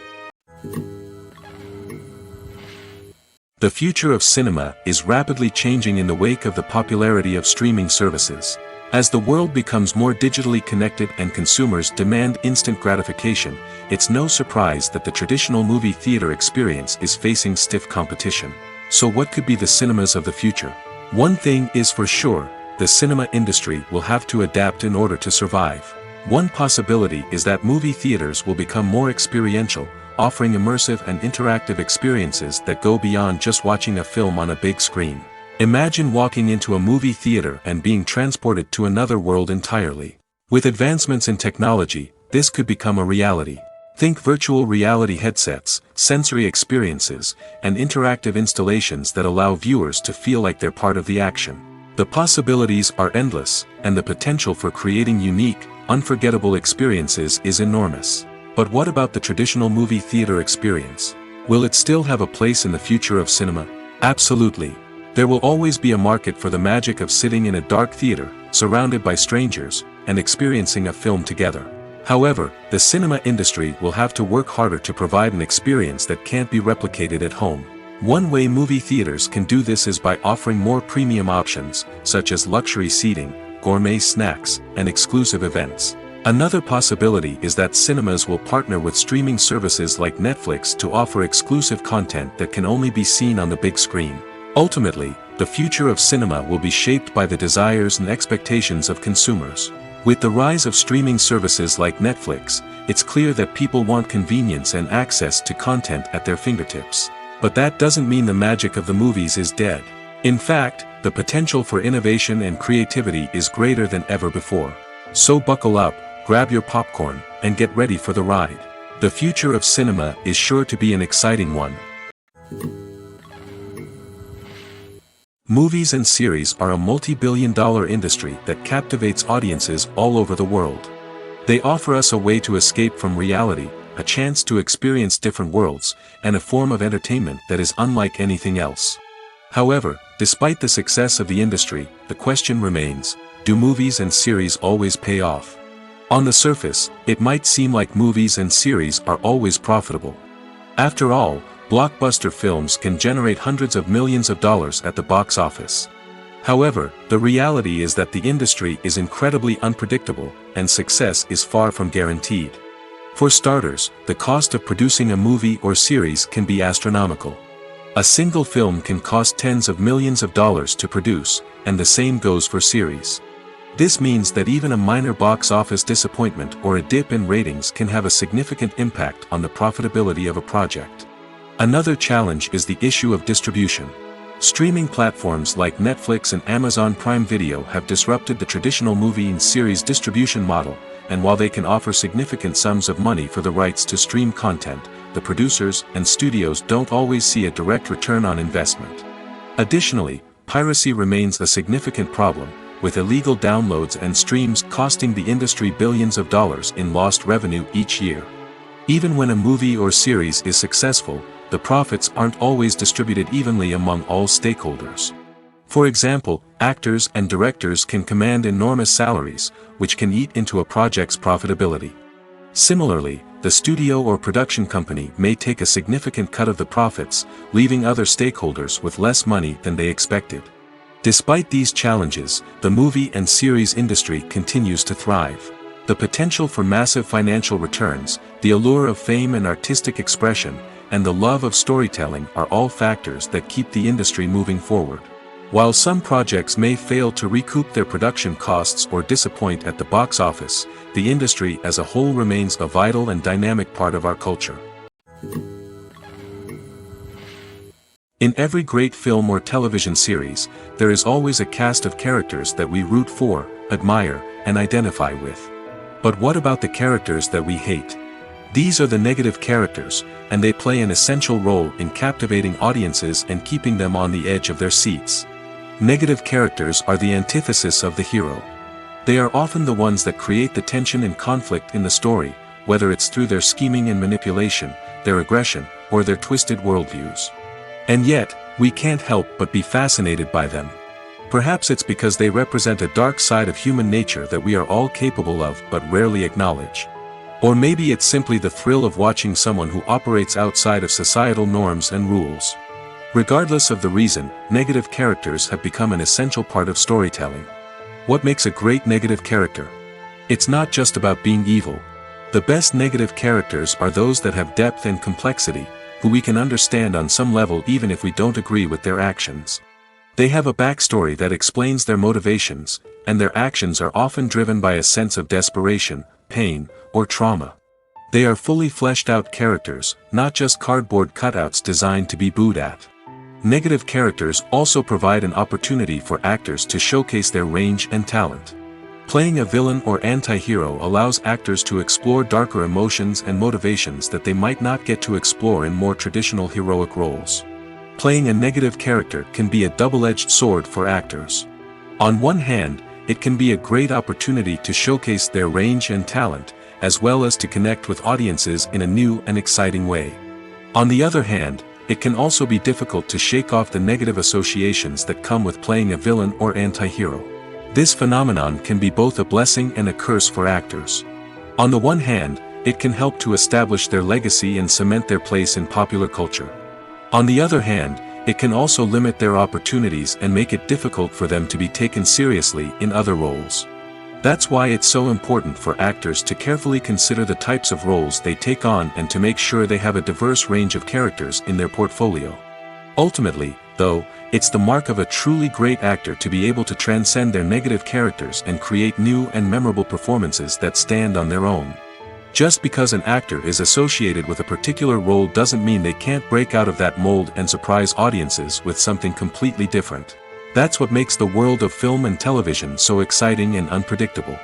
The future of cinema is rapidly changing in the wake of the popularity of streaming services. As the world becomes more digitally connected and consumers demand instant gratification, it's no surprise that the traditional movie theater experience is facing stiff competition. So what could be the cinemas of the future? One thing is for sure, the cinema industry will have to adapt in order to survive. One possibility is that movie theaters will become more experiential, offering immersive and interactive experiences that go beyond just watching a film on a big screen. Imagine walking into a movie theater and being transported to another world entirely. With advancements in technology, this could become a reality. Think virtual reality headsets, sensory experiences, and interactive installations that allow viewers to feel like they're part of the action. The possibilities are endless, and the potential for creating unique, unforgettable experiences is enormous. But what about the traditional movie theater experience? Will it still have a place in the future of cinema? Absolutely. There will always be a market for the magic of sitting in a dark theater, surrounded by strangers, and experiencing a film together. However, the cinema industry will have to work harder to provide an experience that can't be replicated at home. One way movie theaters can do this is by offering more premium options, such as luxury seating, gourmet snacks, and exclusive events. Another possibility is that cinemas will partner with streaming services like Netflix to offer exclusive content that can only be seen on the big screen. Ultimately, the future of cinema will be shaped by the desires and expectations of consumers. With the rise of streaming services like Netflix, it's clear that people want convenience and access to content at their fingertips. But that doesn't mean the magic of the movies is dead. In fact, the potential for innovation and creativity is greater than ever before. So buckle up, grab your popcorn, and get ready for the ride. The future of cinema is sure to be an exciting one. Movies and series are a multi-billion-dollar industry that captivates audiences all over the world. They offer us a way to escape from reality, a chance to experience different worlds, and a form of entertainment that is unlike anything else. However, despite the success of the industry, the question remains, do movies and series always pay off? On the surface, it might seem like movies and series are always profitable. After all, blockbuster films can generate hundreds of millions of dollars at the box office. However, the reality is that the industry is incredibly unpredictable, and success is far from guaranteed. For starters, the cost of producing a movie or series can be astronomical. A single film can cost tens of millions of dollars to produce, and the same goes for series. This means that even a minor box office disappointment or a dip in ratings can have a significant impact on the profitability of a project. Another challenge is the issue of distribution. Streaming platforms like Netflix and Amazon Prime Video have disrupted the traditional movie and series distribution model, and while they can offer significant sums of money for the rights to stream content, the producers and studios don't always see a direct return on investment. Additionally, piracy remains a significant problem, with illegal downloads and streams costing the industry billions of dollars in lost revenue each year. Even when a movie or series is successful, the profits aren't always distributed evenly among all stakeholders. For example, actors and directors can command enormous salaries, which can eat into a project's profitability. Similarly, the studio or production company may take a significant cut of the profits, leaving other stakeholders with less money than they expected. Despite these challenges, the movie and series industry continues to thrive. The potential for massive financial returns, the allure of fame and artistic expression, and the love of storytelling are all factors that keep the industry moving forward. While some projects may fail to recoup their production costs or disappoint at the box office, the industry as a whole remains a vital and dynamic part of our culture. In every great film or television series, there is always a cast of characters that we root for, admire, and identify with. But what about the characters that we hate? These are the negative characters, and they play an essential role in captivating audiences and keeping them on the edge of their seats. Negative characters are the antithesis of the hero. They are often the ones that create the tension and conflict in the story, whether it's through their scheming and manipulation, their aggression, or their twisted worldviews. And yet, we can't help but be fascinated by them. Perhaps it's because they represent a dark side of human nature that we are all capable of but rarely acknowledge. Or maybe it's simply the thrill of watching someone who operates outside of societal norms and rules. Regardless of the reason, negative characters have become an essential part of storytelling. What makes a great negative character? It's not just about being evil. The best negative characters are those that have depth and complexity, who we can understand on some level even if we don't agree with their actions. They have a backstory that explains their motivations, and their actions are often driven by a sense of desperation, pain, or trauma. They are fully fleshed out characters, not just cardboard cutouts designed to be booed at. Negative characters also provide an opportunity for actors to showcase their range and talent. Playing a villain or anti-hero allows actors to explore darker emotions and motivations that they might not get to explore in more traditional heroic roles. Playing a negative character can be a double-edged sword for actors. On one hand, it can be a great opportunity to showcase their range and talent, as well as to connect with audiences in a new and exciting way. On the other hand, it can also be difficult to shake off the negative associations that come with playing a villain or anti-hero. This phenomenon can be both a blessing and a curse for actors. On the one hand, it can help to establish their legacy and cement their place in popular culture. On the other hand, it can also limit their opportunities and make it difficult for them to be taken seriously in other roles. That's why it's so important for actors to carefully consider the types of roles they take on and to make sure they have a diverse range of characters in their portfolio. Ultimately, though, it's the mark of a truly great actor to be able to transcend their negative characters and create new and memorable performances that stand on their own. Just because an actor is associated with a particular role doesn't mean they can't break out of that mold and surprise audiences with something completely different. That's what makes the world of film and television so exciting and unpredictable.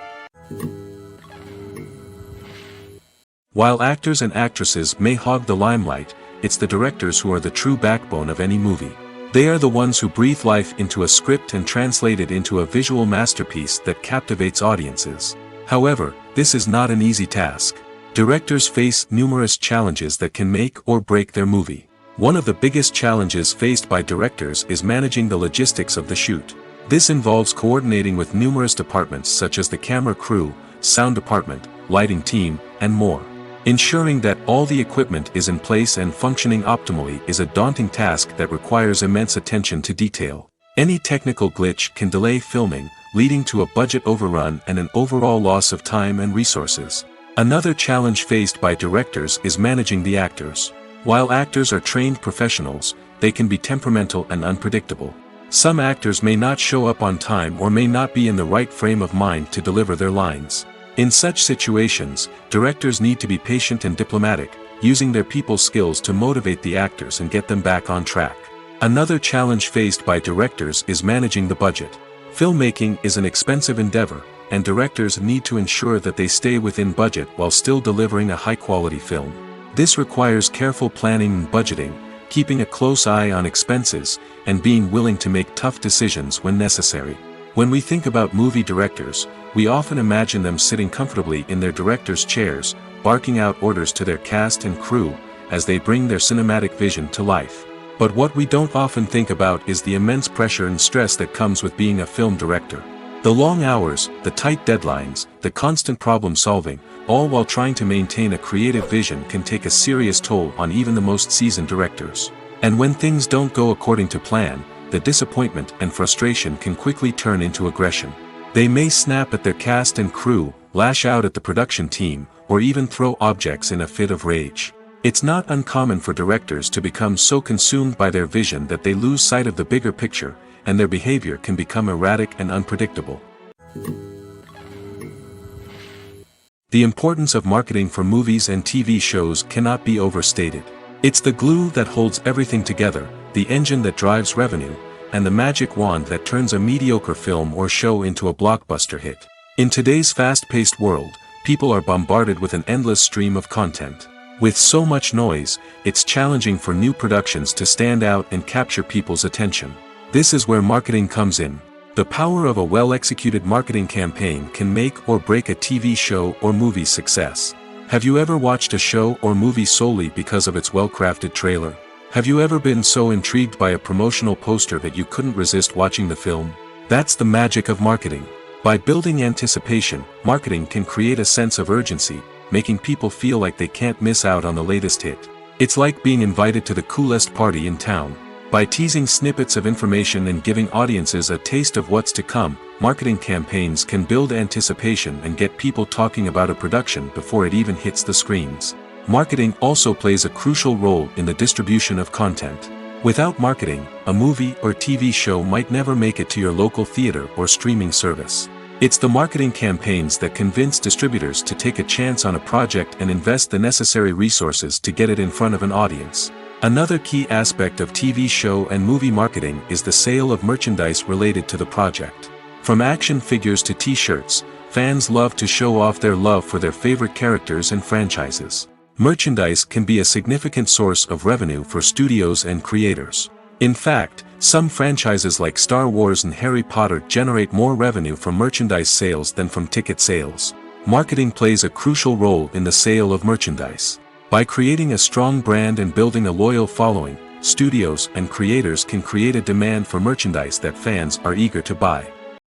While actors and actresses may hog the limelight, it's the directors who are the true backbone of any movie. They are the ones who breathe life into a script and translate it into a visual masterpiece that captivates audiences. However, this is not an easy task. Directors face numerous challenges that can make or break their movie. One of the biggest challenges faced by directors is managing the logistics of the shoot. This involves coordinating with numerous departments such as the camera crew, sound department, lighting team, and more. Ensuring that all the equipment is in place and functioning optimally is a daunting task that requires immense attention to detail. Any technical glitch can delay filming, leading to a budget overrun and an overall loss of time and resources. Another challenge faced by directors is managing the actors. While actors are trained professionals, they can be temperamental and unpredictable. Some actors may not show up on time or may not be in the right frame of mind to deliver their lines. In such situations, directors need to be patient and diplomatic, using their people skills to motivate the actors and get them back on track. Another challenge faced by directors is managing the budget. Filmmaking is an expensive endeavor, and directors need to ensure that they stay within budget while still delivering a high-quality film. This requires careful planning and budgeting, keeping a close eye on expenses, and being willing to make tough decisions when necessary. When we think about movie directors, we often imagine them sitting comfortably in their director's chairs, barking out orders to their cast and crew, as they bring their cinematic vision to life. But what we don't often think about is the immense pressure and stress that comes with being a film director. The long hours, the tight deadlines, the constant problem solving, all while trying to maintain a creative vision can take a serious toll on even the most seasoned directors. And when things don't go according to plan, the disappointment and frustration can quickly turn into aggression. They may snap at their cast and crew, lash out at the production team, or even throw objects in a fit of rage. It's not uncommon for directors to become so consumed by their vision that they lose sight of the bigger picture, and their behavior can become erratic and unpredictable. The importance of marketing for movies and TV shows cannot be overstated. It's the glue that holds everything together, the engine that drives revenue, and the magic wand that turns a mediocre film or show into a blockbuster hit. In today's fast-paced world, people are bombarded with an endless stream of content. With so much noise, it's challenging for new productions to stand out and capture people's attention. This is where marketing comes in. The power of a well-executed marketing campaign can make or break a TV show or movie's success. Have you ever watched a show or movie solely because of its well-crafted trailer? Have you ever been so intrigued by a promotional poster that you couldn't resist watching the film? That's the magic of marketing. By building anticipation, marketing can create a sense of urgency, making people feel like they can't miss out on the latest hit. It's like being invited to the coolest party in town. By teasing snippets of information and giving audiences a taste of what's to come, marketing campaigns can build anticipation and get people talking about a production before it even hits the screens. Marketing also plays a crucial role in the distribution of content. Without marketing, a movie or TV show might never make it to your local theater or streaming service. It's the marketing campaigns that convince distributors to take a chance on a project and invest the necessary resources to get it in front of an audience. Another key aspect of TV show and movie marketing is the sale of merchandise related to the project. From action figures to t-shirts, fans love to show off their love for their favorite characters and franchises. Merchandise can be a significant source of revenue for studios and creators. In fact, some franchises like Star Wars and Harry Potter generate more revenue from merchandise sales than from ticket sales. Marketing plays a crucial role in the sale of merchandise. By creating a strong brand and building a loyal following, studios and creators can create a demand for merchandise that fans are eager to buy.